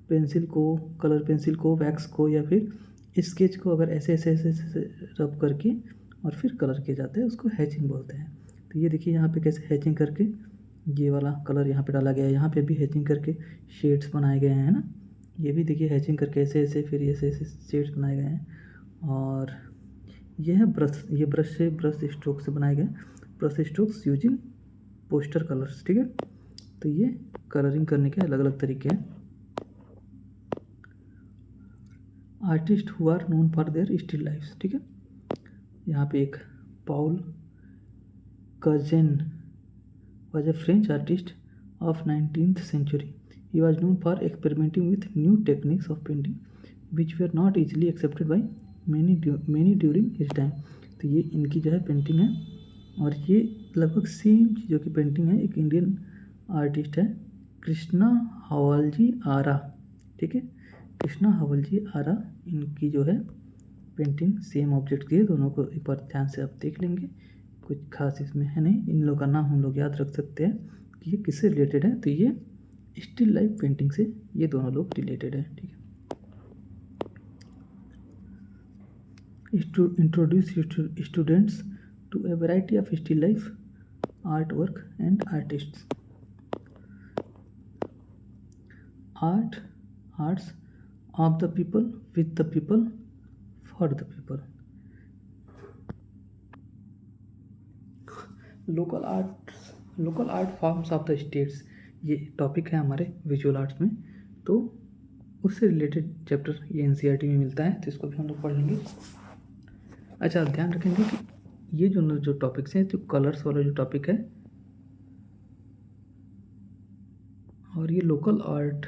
पेंसिल को, कलर पेंसिल को, वैक्स को या फिर स्केच को अगर ऐसे ऐसे ऐसे ऐसे रब करके और फिर कलर किया जाता है, उसको हैचिंग बोलते हैं। तो ये देखिए यहाँ पे कैसे हैचिंग करके ये वाला कलर यहाँ पे डाला गया है, यहाँ पे भी हैचिंग करके शेड्स बनाए गए हैं, है ना। ये भी देखिए हैचिंग करके ऐसे ऐसे फिर ऐसे ऐसे शेड्स बनाए गए हैं। और ये है ब्रश, ये ब्रश स्ट्रोक से बनाए गए brush strokes using poster colours, ठीक है। तो ये कलरिंग करने के अलग अलग तरीके हैं। Artist who are known for their still lifes, ठीक है। यहाँ पे एक Paul Cezanne was a French artist of 19th century. He was known for experimenting with new techniques of painting which were not easily accepted by many during his time. तो ये इनकी जो है पेंटिंग है, और ये लगभग सेम चीज़ों की पेंटिंग है। एक इंडियन आर्टिस्ट है कृष्णा हवालजी आरा, ठीक है, कृष्णा हवालजी आरा, इनकी जो है पेंटिंग सेम ऑब्जेक्ट की है। दोनों को एक बार ध्यान से आप देख लेंगे, कुछ खास इसमें है नहीं। इन लोगों का नाम हम लोग याद रख सकते हैं कि ये किससे रिलेटेड है। तो ये स्टिल लाइफ पेंटिंग से ये दोनों लोग रिलेटेड है, ठीक है। Introduce students to a variety of still life art work and artists. Arts of the people, with the people, for the people. Local art forms of the states, ये topic है हमारे विजुअल आर्ट्स में। तो उससे related chapter ये NCERT में मिलता है, तो इसको भी हम लोग पढ़ लेंगे। अच्छा, ध्यान रखेंगे कि ये जो टॉपिक्स हैं, जो कलर्स वाला जो टॉपिक है और ये लोकल आर्ट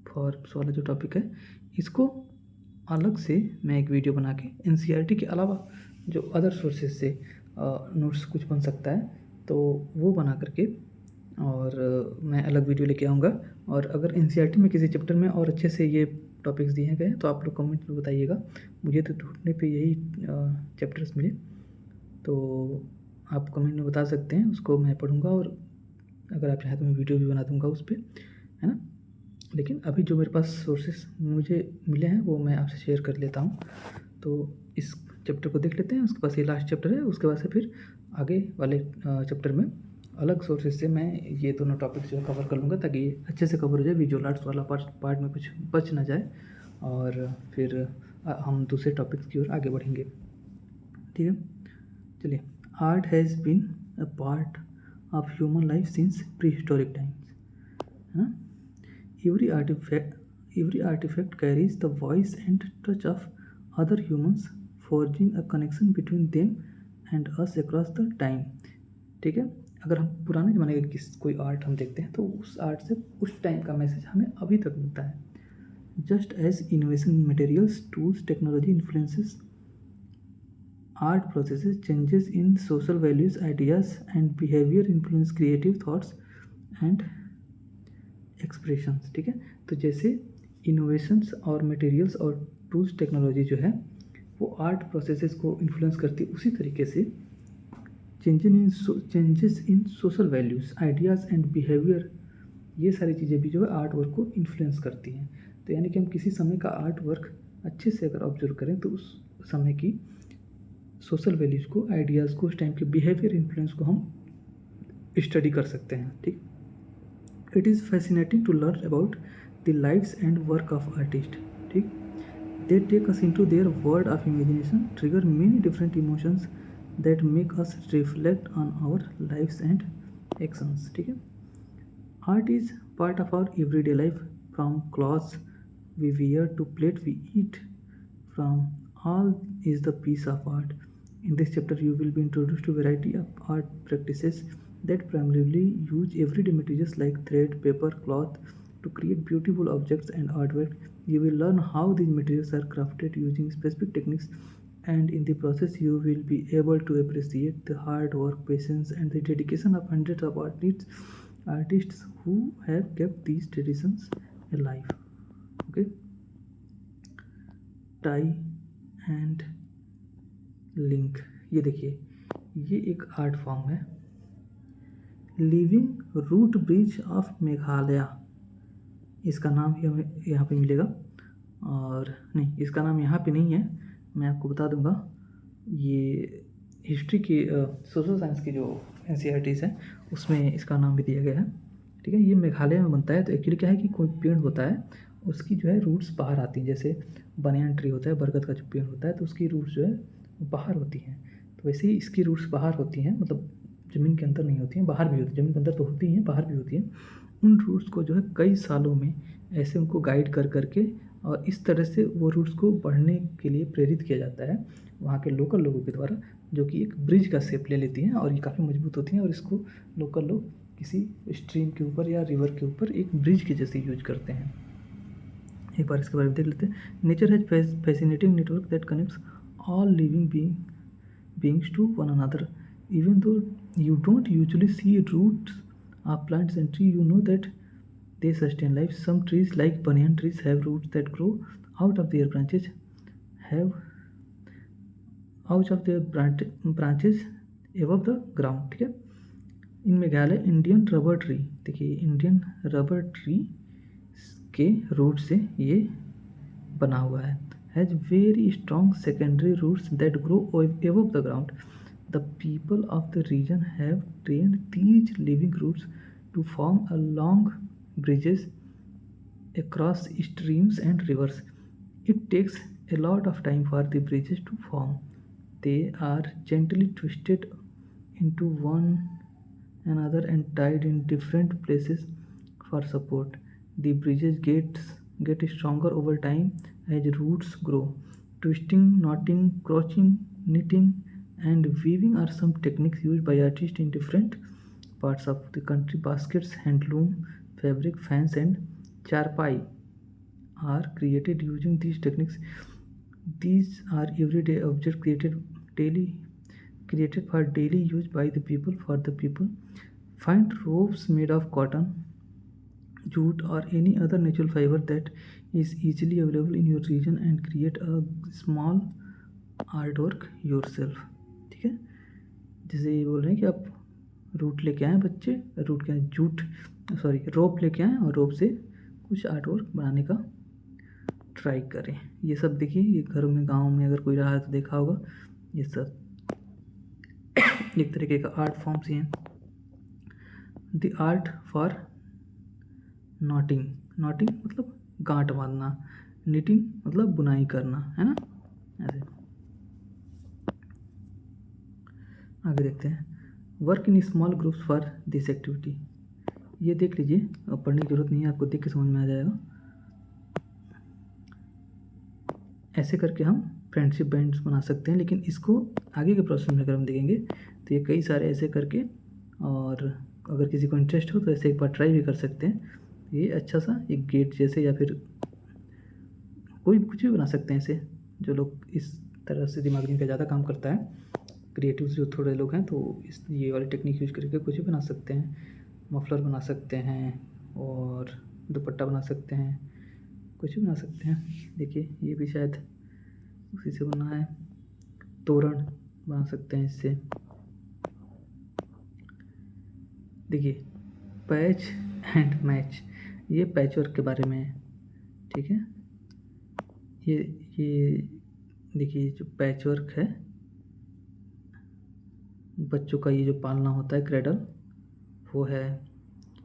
फॉर्म्स वाला जो टॉपिक है, इसको अलग से मैं एक वीडियो बना के एनसीईआरटी के अलावा जो अदर सोर्सेज से नोट्स कुछ बन सकता है तो वो बना करके और मैं अलग वीडियो लेके आऊँगा। और अगर एनसीईआरटी में किसी चैप्टर में और अच्छे से ये टॉपिक्स दिए गए तो आप लोग कमेंट में बताइएगा। मुझे तो ढूंढने पे यही चैप्टर्स मिले, तो आप कमेंट में बता सकते हैं, उसको मैं पढ़ूँगा और अगर आप चाहें तो मैं वीडियो भी बना दूँगा उस पर, है ना। लेकिन अभी जो मेरे पास सोर्सेस मुझे मिले हैं वो मैं आपसे शेयर कर लेता हूँ। तो इस चैप्टर को देख लेते हैं, उसके पास ये लास्ट चैप्टर है, उसके बाद से फिर आगे वाले चैप्टर में अलग सोर्सेज से मैं ये दोनों टॉपिक्स जो है कवर कर लूँगा, ताकि ये अच्छे से कवर हो जाए, विजुअल आर्ट्स वाला पार्ट में कुछ बच ना जाए, और फिर हम दूसरे टॉपिक्स की ओर आगे बढ़ेंगे, ठीक है। चलिए, art has been a part of human life since pre historic times, है ना। Every artifact carries the voice and touch of other humans, forging a connection between them and us across the time, ठीक है। अगर हम पुराने ज़माने का कोई आर्ट हम देखते हैं तो उस आर्ट से उस टाइम का मैसेज हमें अभी तक मिलता है। Just as innovation in materials, tools, technology influences art processes, changes in social values, ideas and behaviour influence creative thoughts and expressions, ठीक है। तो जैसे इनोवेशंस और मटेरियल्स और टूल्स, टेक्नोलॉजी जो है वो आर्ट प्रोसेसेस को इन्फ्लुएंस करती है, उसी तरीके से changes in social values, ideas and behaviour, ये सारी चीज़ें भी जो है आर्ट वर्क को इन्फ्लुएंस करती हैं। तो यानी कि हम किसी समय का आर्ट वर्क अच्छे से अगर ऑब्जर्व करें तो उस समय की सोशल वैल्यूज़ को, आइडियाज़ को, उस टाइम के बिहेवियर इन्फ्लुएंस को हम स्टडी कर सकते हैं, ठीक। It is fascinating to learn about the lives and work of artist. ठीक, they take us into their world of imagination, trigger many different emotions that make us reflect on our lives and actions. ठीक है, art is part of our everyday life, from clothes we wear to plate we eat, from all is the piece of art. In this chapter you will be introduced to variety of art practices that primarily use everyday materials like thread, paper, cloth to create beautiful objects and artwork. You will learn how these materials are crafted using specific techniques, and in the process you will be able to appreciate the hard work, patience and the dedication of hundreds of artists who have kept these traditions alive. Okay, tie and link. ये देखिए, ये एक art form है, living root bridge of Meghalaya. इसका नाम ही हमें यहाँ पे मिलेगा, और नहीं, इसका नाम यहाँ पे नहीं है, मैं आपको बता दूंगा. ये हिस्ट्री की सोशल साइंस की जो NCERTs है उसमें इसका नाम भी दिया गया है. ठीक है, ये मेघालय में बनता है. तो एक्चुअली क्या है कि कोई पेड़ होता है, उसकी जो है रूट्स बाहर आती हैं. जैसे बनियान ट्री होता है, बरगद का जो पेड़ होता है, तो उसकी रूट्स जो है बाहर होती हैं. तो वैसे ही इसकी रूट्स बाहर होती हैं, मतलब ज़मीन के अंदर नहीं होती हैं, बाहर भी होती हैं. ज़मीन के अंदर तो होती हैं, बाहर भी होती हैं. उन रूट्स को जो है कई सालों में ऐसे उनको गाइड कर करके, और इस तरह से वो रूट्स को बढ़ने के लिए प्रेरित किया जाता है वहाँ के लोकल लोगों के द्वारा, जो कि एक ब्रिज का शेप ले लेती हैं और ये काफ़ी मजबूत होती हैं. और इसको लोकल लोग किसी स्ट्रीम के ऊपर या रिवर के ऊपर एक ब्रिज के जैसे यूज करते हैं. एक बार इसके बारे में देख लेते हैं. Nature has fascinating network that connects all living beings to one another. Even though you don't usually see roots of plants and trees, you know that they sustain life. Some trees, like banyan trees, have roots that grow out of their branches, branches above the ground. ठीक है, in Meghalaya Indian rubber tree, देखिए Indian rubber tree के root से ये बना हुआ है. Has very strong secondary roots that grow above the ground. The people of the region have trained these living roots to form a long bridges across streams and rivers. It takes a lot of time for the bridges to form. They are gently twisted into one another and tied in different places for support. The bridges get stronger over time as roots grow. Twisting, knotting, crotching, knitting, and weaving are some techniques used by artists in different parts of the country. Baskets, handloom, fabric, fans, and charpai are created using these techniques. These are everyday objects created for daily use by the people, for the people. Find ropes made of cotton, jute, or any other natural fiber that is easily available in your region and create a small artwork yourself. ठीक है, जैसे ये बोल रहे हैं कि आप root लेके आए बच्चे, रूट क्या है, रोप लेके आए और रोप से कुछ आर्टवर्क बनाने का ट्राई करें. ये सब देखिए, ये घर में गांव में अगर कोई रहा है तो देखा होगा. ये सब एक तरीके का आर्ट फॉर्म्स ही हैं. द आर्ट फॉर नॉटिंग मतलब गांठ बांधना, निटिंग मतलब बुनाई करना, है ना. ऐसे आगे देखते हैं. Work in small groups for this activity. ये देख लीजिए, अब पढ़ने की जरूरत नहीं है, आपको देख के समझ में आ जाएगा. ऐसे करके हम फ्रेंडशिप बैंड्स बना सकते हैं, लेकिन इसको आगे के प्रोसेस में अगर हम देखेंगे तो ये कई सारे ऐसे करके, और अगर किसी को इंटरेस्ट हो तो ऐसे एक बार ट्राई भी कर सकते हैं. ये अच्छा सा एक गेट जैसे, या फिर कोई कुछ भी बना सकते हैं ऐसे. जो लोग इस तरह से दिमाग जिनका ज़्यादा काम करता है, क्रिएटिव जो थोड़े लोग हैं, तो ये वाली टेक्निक यूज करके कुछ भी बना सकते हैं. मफलर बना सकते हैं, और दुपट्टा बना सकते हैं, कुछ भी बना सकते हैं. देखिए ये भी शायद उसी से बना है. तोरण बना सकते हैं इससे. देखिए पैच एंड मैच, ये पैच वर्क के बारे में है. ठीक है, ये देखिए जो पैच वर्क है, बच्चों का ये जो पालना होता है क्रेडल, वो है.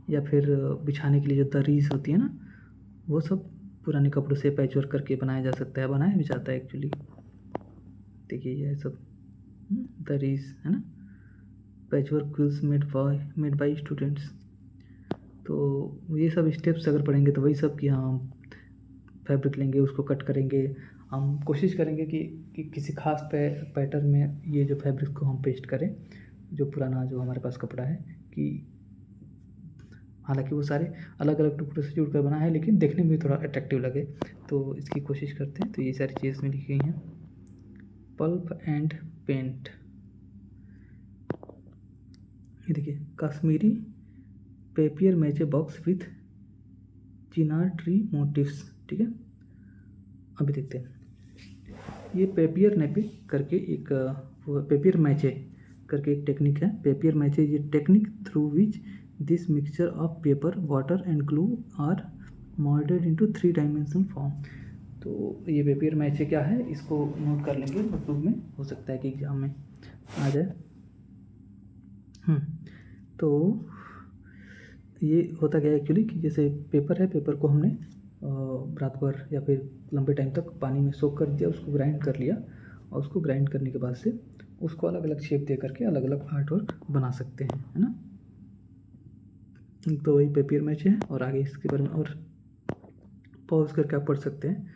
या फिर बिछाने के लिए जो दरीज होती है ना, वो सब पुराने कपड़ों से पैचवर्क करके बनाया जा सकता है, बनाया भी जाता है एक्चुअली। देखिए ये सब दरीज है ना, patchwork quills made by students. तो ये सब स्टेप्स अगर पढ़ेंगे तो वही सब कि हाँ फैब्रिक लेंगे, उसको कट करेंगे, हम कोशिश करेंगे कि किसी खास पैटर्न में ये जो फैब्रिक को हम पेस्ट करें, जो पुराना जो हमारे पास कपड़ा है, कि हालांकि वो सारे अलग अलग टुकड़ों से जुड़कर बना है लेकिन देखने में भी थोड़ा अट्रैक्टिव लगे, तो इसकी कोशिश करते हैं। तो ये सारी चीज़ में लिखी गई हैं। पल्प एंड पेंट, ये देखिए, Kashmiri papier mache box with chinar tree motifs. ठीक है, अभी देखते हैं। ये पेपियर नेपे करके एक पेपियर मैचे करके एक टेक्निक है। पेपियर मैचे ये technique through which this mixture of paper, water and glue are moulded into 3 dimensional form. तो ये पेपियर मैचे क्या है, इसको नोट कर लेंगे, नोटबुक में हो सकता है कि एग्जाम में आ जाए। तो ये होता क्या है एक्चुअली कि जैसे पेपर है, पेपर को हमने रात भर या फिर लंबे टाइम तक पानी में सोक कर दिया, उसको ग्राइंड कर लिया, और उसको ग्राइंड करने के बाद से उसको अलग अलग शेप दे करके अलग अलग आर्ट वर्क बना सकते हैं, है ना। तो वही पेपियर मैच है, और आगे इसके बारे में और पॉज करके आप पढ़ सकते हैं,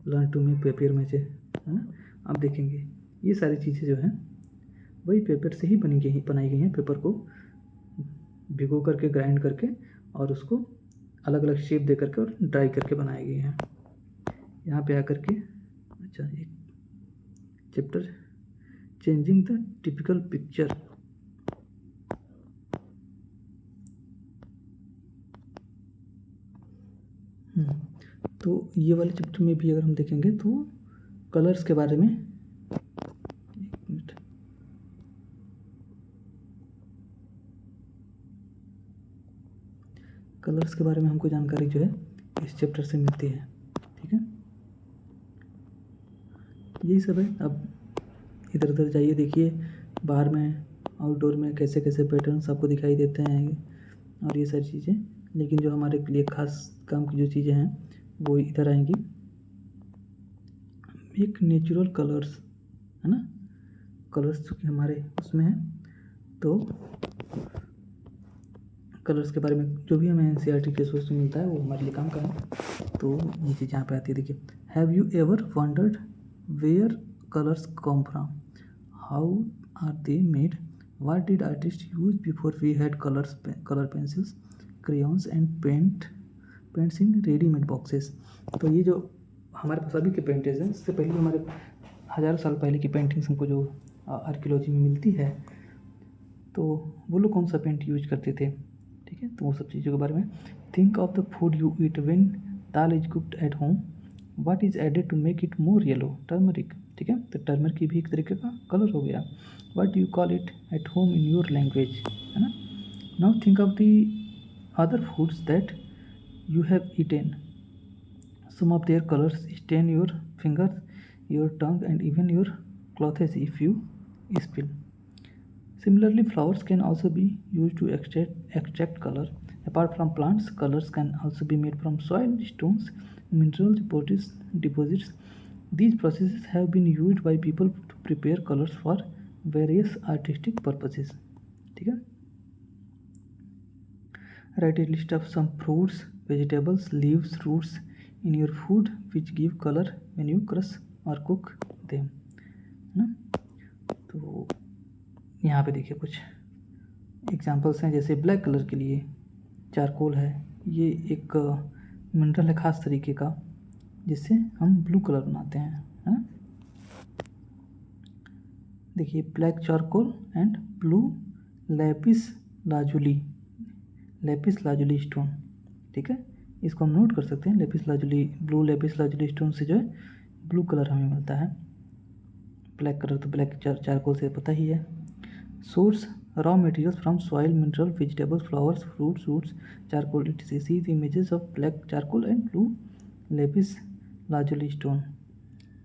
learn to make papier mache है ना। आप देखेंगे ये सारी चीज़ें जो हैं वही पेपर से ही बनाई गई हैं। पेपर को भिगो करके ग्राइंड करके और उसको अलग अलग शेप दे करके और ड्राई करके बनाए गए हैं। यहाँ पे आकर के अच्छा एक chapter changing the typical picture, तो ये वाले चैप्टर में भी अगर हम देखेंगे तो कलर्स के बारे में, एक मिनट, कलर्स के बारे में हमको जानकारी जो है इस चैप्टर से मिलती है। ठीक है, यही सब है। अब इधर उधर जाइए, देखिए बाहर में आउटडोर में कैसे कैसे पैटर्न्स आपको दिखाई देते हैं और ये सारी चीज़ें, लेकिन जो हमारे लिए खास काम की जो चीज़ें हैं वो इधर आएंगी। एक नेचुरल कलर्स है ना, कलर्स जो कि हमारे उसमें है, तो कलर्स के बारे में जो भी हमें एनसीईआरटी के सोर्स में मिलता है वो हमारे लिए काम का है। तो ये चीज़ यहाँ पे आती है। देखिए, have you ever wondered where colours come from, how are they made, what did artist use before we had colour pencils, crayons and paints in readymade boxes. तो ये जो हमारे पास अभी के पेंटेज हैं, इससे पहले हमारे हज़ारों साल पहले की पेंटिंग्स हमको जो आर्कियोलॉजी में मिलती है, तो वो लोग कौन सा पेंट यूज करते थे। ठीक है, तो वो सब चीज़ों के बारे में। Think of the food you eat when dal is cooked at home, what is added to make it more yellow, turmeric. ठीक है, तो टर्मरिक भी एक तरीके का कलर हो गया। What do you call it at home in your language, है ना। Now think of the other foods that you have eaten, some of their colors stain your fingers, your tongue and even your clothes if you spill. Similarly, flowers can also be used to extract color. Apart from plants, colors can also be made from soil, stones, mineral deposits. These processes have been used by people to prepare colors for various artistic purposes. ठीक है, write a list of some fruits, vegetables, leaves, roots in your food which give color when you crush or cook them, है ना। तो यहाँ पे देखिए कुछ examples हैं, जैसे ब्लैक कलर के लिए चारकोल है, ये एक मिनरल है खास तरीके का जिससे हम ब्लू कलर बनाते हैं, है ना। देखिए, black charcoal and blue Lapis lazuli stone. ठीक है, इसको हम नोट कर सकते हैं। ब्लू लेपिस लाजुली स्टोन से जो है ब्लू कलर हमें मिलता है। ब्लैक कलर तो ब्लैक चारकोल से पता ही है। Source raw materials from soil, mineral, vegetables, flowers, fruits, roots, charcoal. It see the images of black charcoal and blue lapis lazuli stone.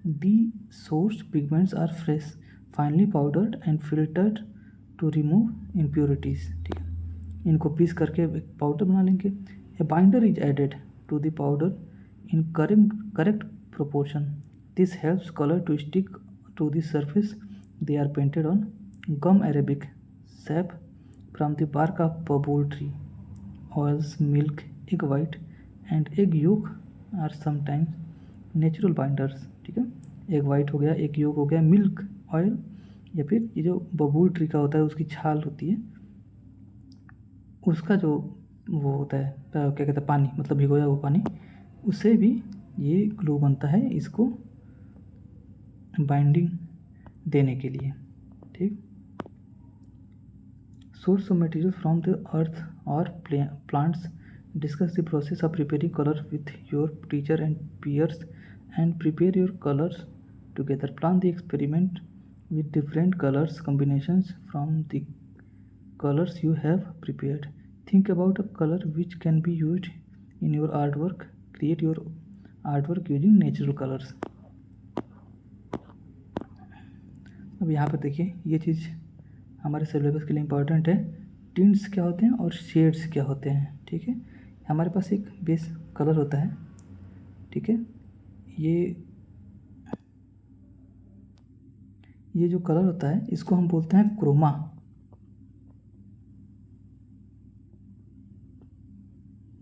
The source pigments are fresh, finely powdered and filtered to remove impurities. ठीक है, इनको पीस करके एक powder बना लेंगे। A binder is added to the powder in correct proportion. This helps colour to stick to the surface they are painted on. Gum arabic, sap from the bark of babul tree, oils, milk, egg white and egg yolk are sometimes natural binders। ठीक है, egg white हो गया, egg yolk हो गया, milk, oil या फिर ये जो बबूल ट्री का होता है उसकी छाल होती है, उसका जो वो होता है क्या कहते हैं, पानी, मतलब भिगोया हुआ पानी, उससे भी ये ग्लू बनता है इसको बाइंडिंग देने के लिए। ठीक, source of material from the earth और plants. Discuss the process of preparing colour with your teacher and peers and prepare your colours together. Plan the experiment with different colors combinations from the colors you have prepared. Think about a color which can be used in your artwork. Create your artwork using natural colors. अब यहाँ पर देखिए, ये चीज़ हमारे syllabus के लिए important है। Tints क्या होते हैं और शेड्स क्या होते हैं। ठीक है, हमारे पास एक बेस कलर होता है। ठीक है, ये जो कलर होता है इसको हम बोलते हैं क्रोमा।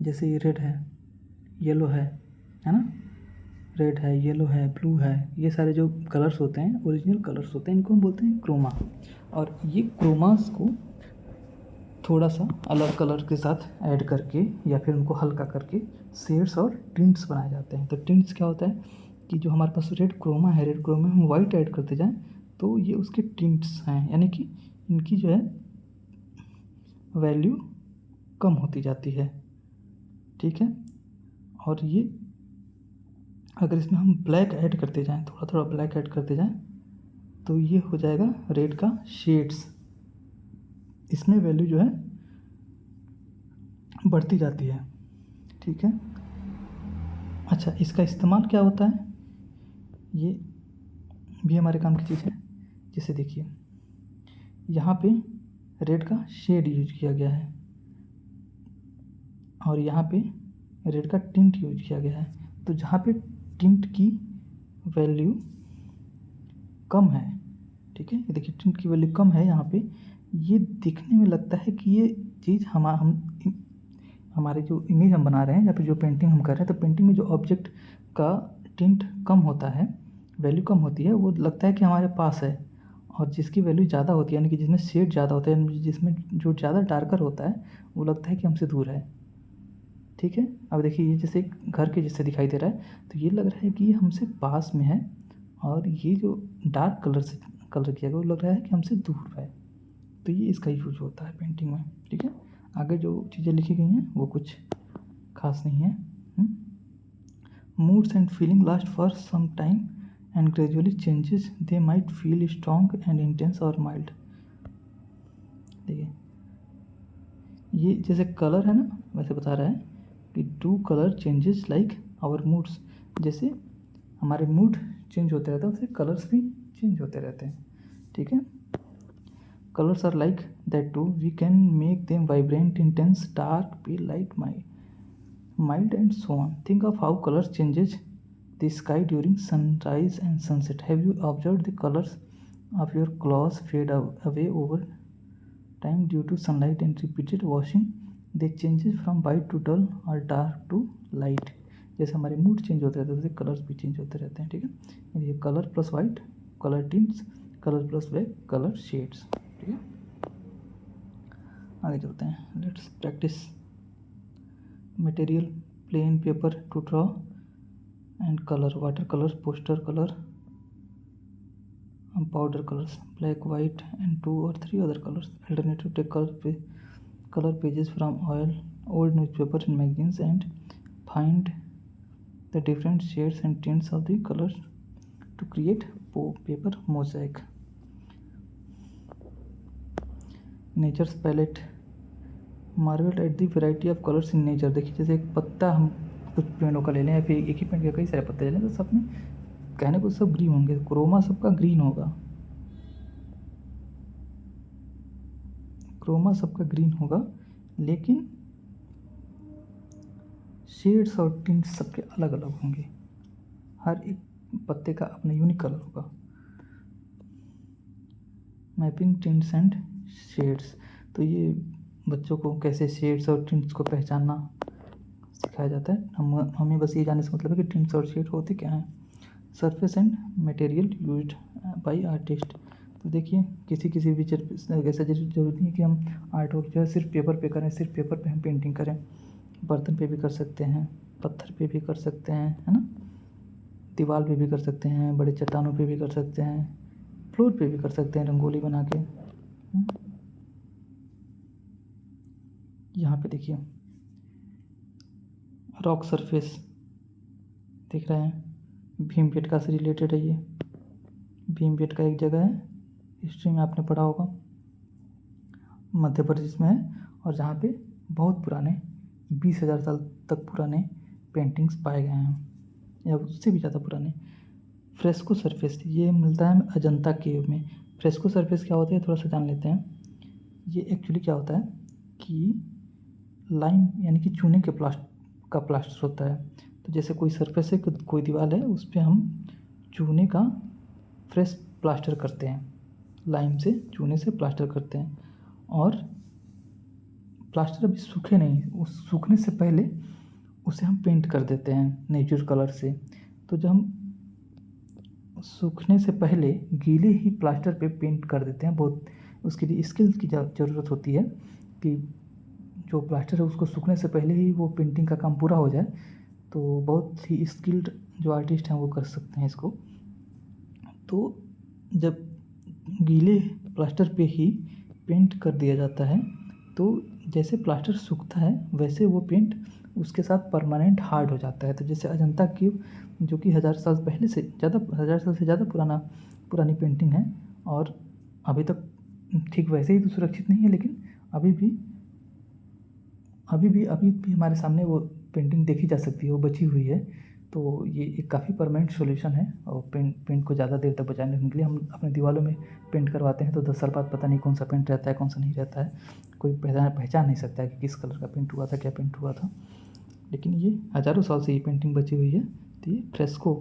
जैसे ये रेड है, येलो है ना, रेड है, येलो है, ब्लू है, ये सारे जो कलर्स होते हैं ओरिजिनल कलर्स होते हैं, इनको हम बोलते हैं क्रोमा। और ये क्रोमास को थोड़ा सा अलग कलर के साथ ऐड करके या फिर उनको हल्का करके शेड्स और टिंट्स बनाए जाते हैं। तो टिंट्स क्या होता है कि जो हमारे पास रेड क्रोमा है, रेड क्रोमा में हम वाइट ऐड करते जाएं तो ये उसके टिंट्स हैं, यानी कि इनकी जो है वैल्यू कम होती जाती है। ठीक है, और ये अगर इसमें हम ब्लैक ऐड करते जाएं, थोड़ा थोड़ा ब्लैक ऐड करते जाएं, तो ये हो जाएगा रेड का शेड्स। इसमें वैल्यू जो है बढ़ती जाती है। ठीक है, अच्छा, इसका इस्तेमाल क्या होता है, ये भी हमारे काम की चीज़ है। जैसे देखिए, यहाँ पे रेड का शेड यूज किया गया है और यहाँ पे रेड का टिंट यूज किया गया है। तो जहाँ पे टिंट की वैल्यू कम है, ठीक है, ये देखिए टिंट की वैल्यू कम है, यहाँ पे ये दिखने में लगता है कि ये चीज़ हमारे जो इमेज हम बना रहे हैं या फिर जो पेंटिंग हम कर रहे हैं, तो पेंटिंग में जो ऑब्जेक्ट का टिंट कम होता है, वैल्यू कम होती है, वो लगता है कि हमारे पास है। और जिसकी वैल्यू ज़्यादा होती है, यानी कि जिसमें शेड ज़्यादा होता है, जिसमें जो ज़्यादा डार्कर होता है, वो लगता है कि हमसे दूर है। ठीक है, अब देखिए ये जैसे घर के जैसे दिखाई दे रहा है, तो ये लग रहा है कि ये हमसे पास में है, और ये जो डार्क कलर से कलर किया गया वो लग रहा है कि हमसे दूर है। तो ये इसका यूज होता है पेंटिंग में। ठीक है, आगे जो चीज़ें लिखी गई हैं वो कुछ खास नहीं है। Moods and feeling last for some time and gradually changes, they might feel strong and intense और माइल्ड। देखिए ये जैसे कलर है ना, वैसे बता रहा है कि do colour changes like our moods. जैसे हमारे मूड चेंज होते रहते हैं, वैसे कलर्स भी चेंज होते रहते हैं। ठीक है, colors are like that too. We can make them vibrant, intense, dark, pale, light, mild and so on. Think of how colors changes the sky during sunrise and sunset. Have you observed the colors of your clothes fade away over time due to sunlight and repeated washing? They changes from white to dull or dark to light. जैसे हमारे mood change होते रहते हैं, वैसे colours भी change होते रहते हैं। ठीक है, ये colour plus white, colour tints, colour plus black, colour shades. ठीक है, आगे चलते हैं। Let's practice. Material plain paper two draw and colour, water colour, poster colour, powder colours, black, white and 2 or 3 other colors. Alternative, take color pages from old newspaper and magazines and find the different shades and tints of the colors to create paper mosaic. Nature's palette, marvel at the variety of colours in nature. देखिए जैसे एक पत्ता हम कुछ पेड़ों का ले लें या फिर एक ही पेड़ के कई सारे पत्ते ले लें, तो सब में कहने को सब ग्रीन होंगे, क्रोमा सबका ग्रीन होगा, क्रोमा सबका ग्रीन होगा, लेकिन शेड्स और टिंट्स सबके अलग अलग होंगे। हर एक पत्ते का अपना यूनिक कलर होगा। मैपिंग टिंट्स एंड शेड्स, तो ये बच्चों को कैसे शेड्स और टिंट्स को पहचानना सिखाया जाता है। हमें बस ये जानने से मतलब है कि टिंट्स और शेड होते क्या हैं। Surface and material used by artist, तो देखिए किसी भी ऐसा जरूरी नहीं है कि हम आर्ट वर्क जो है सिर्फ पेपर पे करें, सिर्फ पेपर पे हम पेंटिंग करें। बर्तन पे भी कर सकते हैं, पत्थर पे भी कर सकते हैं, है ना, दीवार पे भी कर सकते हैं, बड़े चट्टानों पे भी कर सकते हैं, फ्लोर पे भी कर सकते हैं रंगोली बना के। यहाँ पे देखिए रॉक सरफेस देख रहे हैं, भीमबेटका से रिलेटेड है ये। भीमबेटका एक जगह है, हिस्ट्री में आपने पढ़ा होगा, मध्य प्रदेश में है, और जहाँ पे बहुत पुराने 20,000 साल तक पुराने पेंटिंग्स पाए गए हैं, या उससे भी ज़्यादा पुराने। फ्रेस्को सरफेस ये मिलता है अजंता केव में। फ्रेस्को सरफेस क्या होता है थोड़ा सा जान लेते हैं। ये एक्चुअली क्या होता है कि लाइम यानी कि चूने के प्लास्टर होता है। तो जैसे कोई सरफेस है, कोई दीवार है, उस पर हम चूने का फ्रेश प्लास्टर करते हैं, लाइम से चूने से प्लास्टर करते हैं, और प्लास्टर अभी सूखे नहीं, उस सूखने से पहले उसे हम पेंट कर देते हैं नेचुरल कलर से। तो जब हम सूखने से पहले गीले ही प्लास्टर पे पेंट कर देते हैं, बहुत उसके लिए स्किल्स की ज़रूरत होती है कि जो प्लास्टर है उसको सूखने से पहले ही वो पेंटिंग का काम पूरा हो जाए। तो बहुत ही स्किल्ड जो आर्टिस्ट हैं वो कर सकते हैं इसको। तो जब गीले प्लास्टर पे ही पेंट कर दिया जाता है, तो जैसे प्लास्टर सूखता है वैसे वो पेंट उसके साथ परमानेंट हार्ड हो जाता है। तो जैसे अजंता केव जो कि 1000 साल से ज़्यादा पुरानी पेंटिंग है, और अभी तक ठीक वैसे ही तो सुरक्षित नहीं है, लेकिन अभी भी हमारे सामने वो पेंटिंग देखी जा सकती है, वो बची हुई है। तो ये एक काफ़ी परमानेंट सॉल्यूशन है। और पेंट को ज़्यादा देर तक बचाने के लिए हम अपने दीवारों में पेंट करवाते हैं, तो 10 साल बाद पता नहीं कौन सा पेंट रहता है कौन सा नहीं रहता है, कोई पहचान नहीं सकता है कि किस कलर का पेंट हुआ था, क्या पेंट हुआ था। लेकिन ये हज़ारों साल से ये पेंटिंग बची हुई है। तो ये फ्रेस्को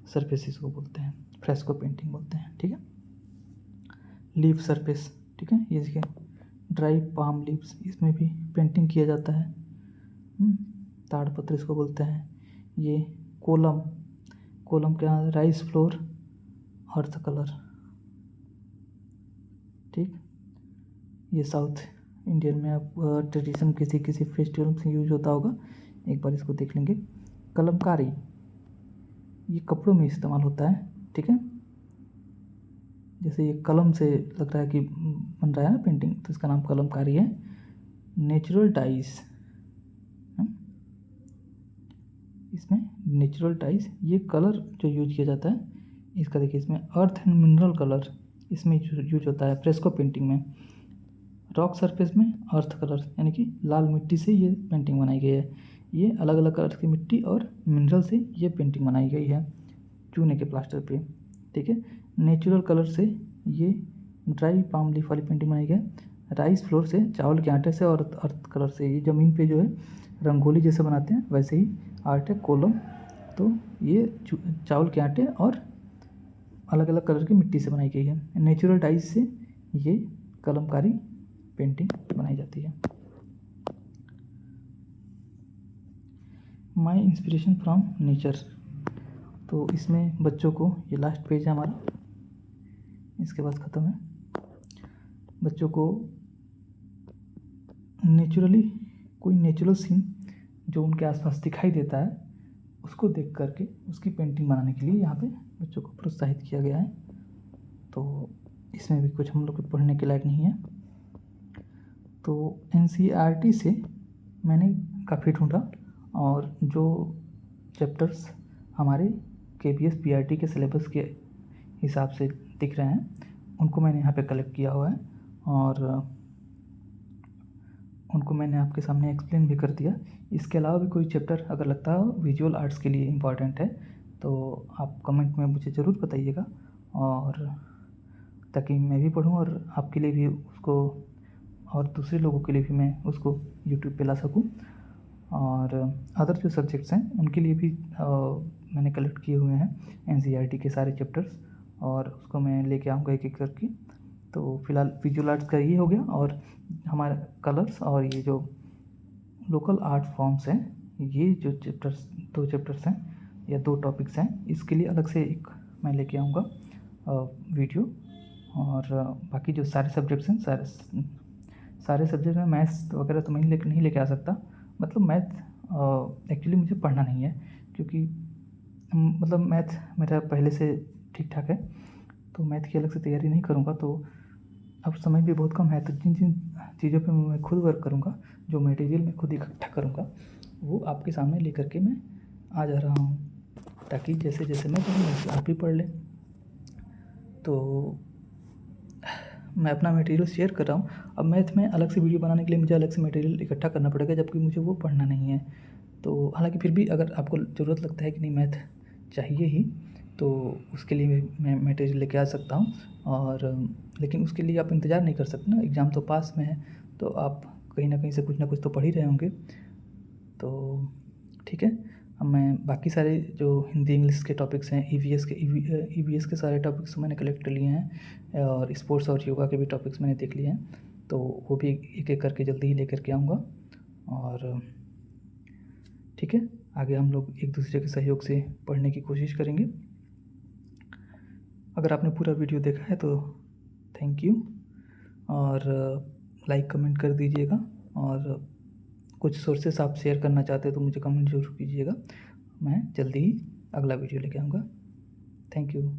सरफेसिस को बोलते हैं, फ्रेस्को पेंटिंग बोलते हैं, ठीक है। लीफ सरफेस, ठीक है, ये देखिए ड्राई पाम लीव्स, इसमें भी पेंटिंग किया जाता है। ताड़पत्र इसको बोलते हैं। ये कोलम क्या है, राइस फ्लोर अर्थ कलर, ठीक। ये साउथ इंडियन में आप ट्रेडिशन किसी फेस्टिवल में यूज होता होगा, एक बार इसको देख लेंगे। कलमकारी ये कपड़ों में इस्तेमाल होता है, ठीक है। जैसे ये कलम से लग रहा है कि बन रहा है ना पेंटिंग, तो इसका नाम कलमकारी है। नेचुरल डाइस, इसमें नेचुरल डाइस ये कलर जो यूज किया जाता है, इसका देखिए इसमें अर्थ एंड मिनरल कलर इसमें यूज होता है फ्रेस्को पेंटिंग में। रॉक सरफेस में अर्थ कलर यानी कि लाल मिट्टी से ये पेंटिंग बनाई गई है। ये अलग अलग कलर की मिट्टी और मिनरल से ये पेंटिंग बनाई गई है चूने के प्लास्टर पे, ठीक है। नेचुरल कलर से ये ड्राई पाम लीफ वाली पेंटिंग बनाई गई है। राइस फ्लोर से चावल के आटे से, और अर्थ कलर से ये ज़मीन पे जो है रंगोली जैसे बनाते हैं वैसे ही आर्ट है। कोलम तो ये चावल के आटे और अलग अलग कलर की मिट्टी से बनाई गई है। नेचुरल डाइज से ये कलमकारी पेंटिंग बनाई जाती है। माई इंस्पिरेशन फ्रॉम नेचर, तो इसमें बच्चों को, ये लास्ट पेज है हमारा, इसके बाद ख़त्म है। बच्चों को कोई नेचुरल सीन जो उनके आसपास दिखाई देता है उसको देख करके उसकी पेंटिंग बनाने के लिए यहाँ पे बच्चों को प्रोत्साहित किया गया है। तो इसमें भी कुछ हम लोग को पढ़ने के लायक नहीं है। तो NCERT से मैंने काफ़ी ढूंढा, और जो चैप्टर्स हमारे KBS PRT के सिलेबस के हिसाब से दिख रहे हैं उनको मैंने यहाँ पे कलेक्ट किया हुआ है, और उनको मैंने आपके सामने एक्सप्लेन भी कर दिया। इसके अलावा भी कोई चैप्टर अगर लगता हो विजुअल आर्ट्स के लिए इम्पॉर्टेंट है तो आप कमेंट में मुझे ज़रूर बताइएगा, और ताकि मैं भी पढूं और आपके लिए भी उसको और दूसरे लोगों के लिए भी मैं उसको यूट्यूब पे ला सकूँ। और अदर जो सब्जेक्ट्स हैं उनके लिए भी मैंने कलेक्ट किए हुए हैं एनसीईआरटी के सारे चैप्टर्स, और उसको मैं लेके आऊँगा एक एक करके। तो फिलहाल विजुअल आर्ट्स का ये हो गया, और हमारे कलर्स और ये जो लोकल आर्ट फॉर्म्स हैं, ये जो चैप्टर्स 2 चैप्टर्स हैं या 2 टॉपिक्स हैं, इसके लिए अलग से एक मैं लेके आऊँगा वीडियो। और बाकी जो सारे सब्जेक्ट्स हैं, सारे सब्जेक्ट में मैथ्स वगैरह तो मैं नहीं लेके आ सकता। मतलब मैथ एक्चुअली मुझे पढ़ना नहीं है, क्योंकि मतलब मैथ मेरा पहले से ठीक ठाक है, तो मैथ की अलग से तैयारी नहीं करूँगा। तो अब समय भी बहुत कम है, तो जिन जिन चीज़ों पे मैं खुद वर्क करूँगा, जो मटेरियल मैं खुद इकट्ठा करूँगा, वो आपके सामने लेकर के मैं आ जा रहा हूँ, ताकि जैसे जैसे मैं पढ़ूँ वैसे आप भी पढ़ लें। तो मैं अपना मटेरियल शेयर कर रहा हूँ। अब मैथ में अलग से वीडियो बनाने के लिए मुझे अलग से मटेरियल इकट्ठा करना पड़ेगा, जबकि मुझे वो पढ़ना नहीं है। तो हालांकि फिर भी अगर आपको ज़रूरत लगता है कि नहीं मैथ चाहिए ही, तो उसके लिए मैं मटेरियल लेके आ सकता हूँ। और लेकिन उसके लिए आप इंतज़ार नहीं कर सकते ना, एग्ज़ाम तो पास में है, तो आप कहीं ना कहीं से कुछ ना कुछ तो पढ़ ही रहे होंगे। तो ठीक है, अब मैं बाकी सारे जो हिंदी इंग्लिश के टॉपिक्स हैं, ईवीएस के सारे टॉपिक्स मैंने कलेक्ट कर लिए हैं, और स्पोर्ट्स और योगा के भी टॉपिक्स मैंने देख लिए हैं। तो वो भी एक एक करके जल्दी ही लेकर के आऊँगा। और ठीक है, आगे हम लोग एक दूसरे के सहयोग से पढ़ने की कोशिश करेंगे। अगर आपने पूरा वीडियो देखा है तो थैंक यू, और लाइक कमेंट कर दीजिएगा, और कुछ सोर्सेस आप शेयर करना चाहते हो तो मुझे कमेंट ज़रूर कीजिएगा। मैं जल्दी ही अगला वीडियो लेके आऊँगा। Thank you.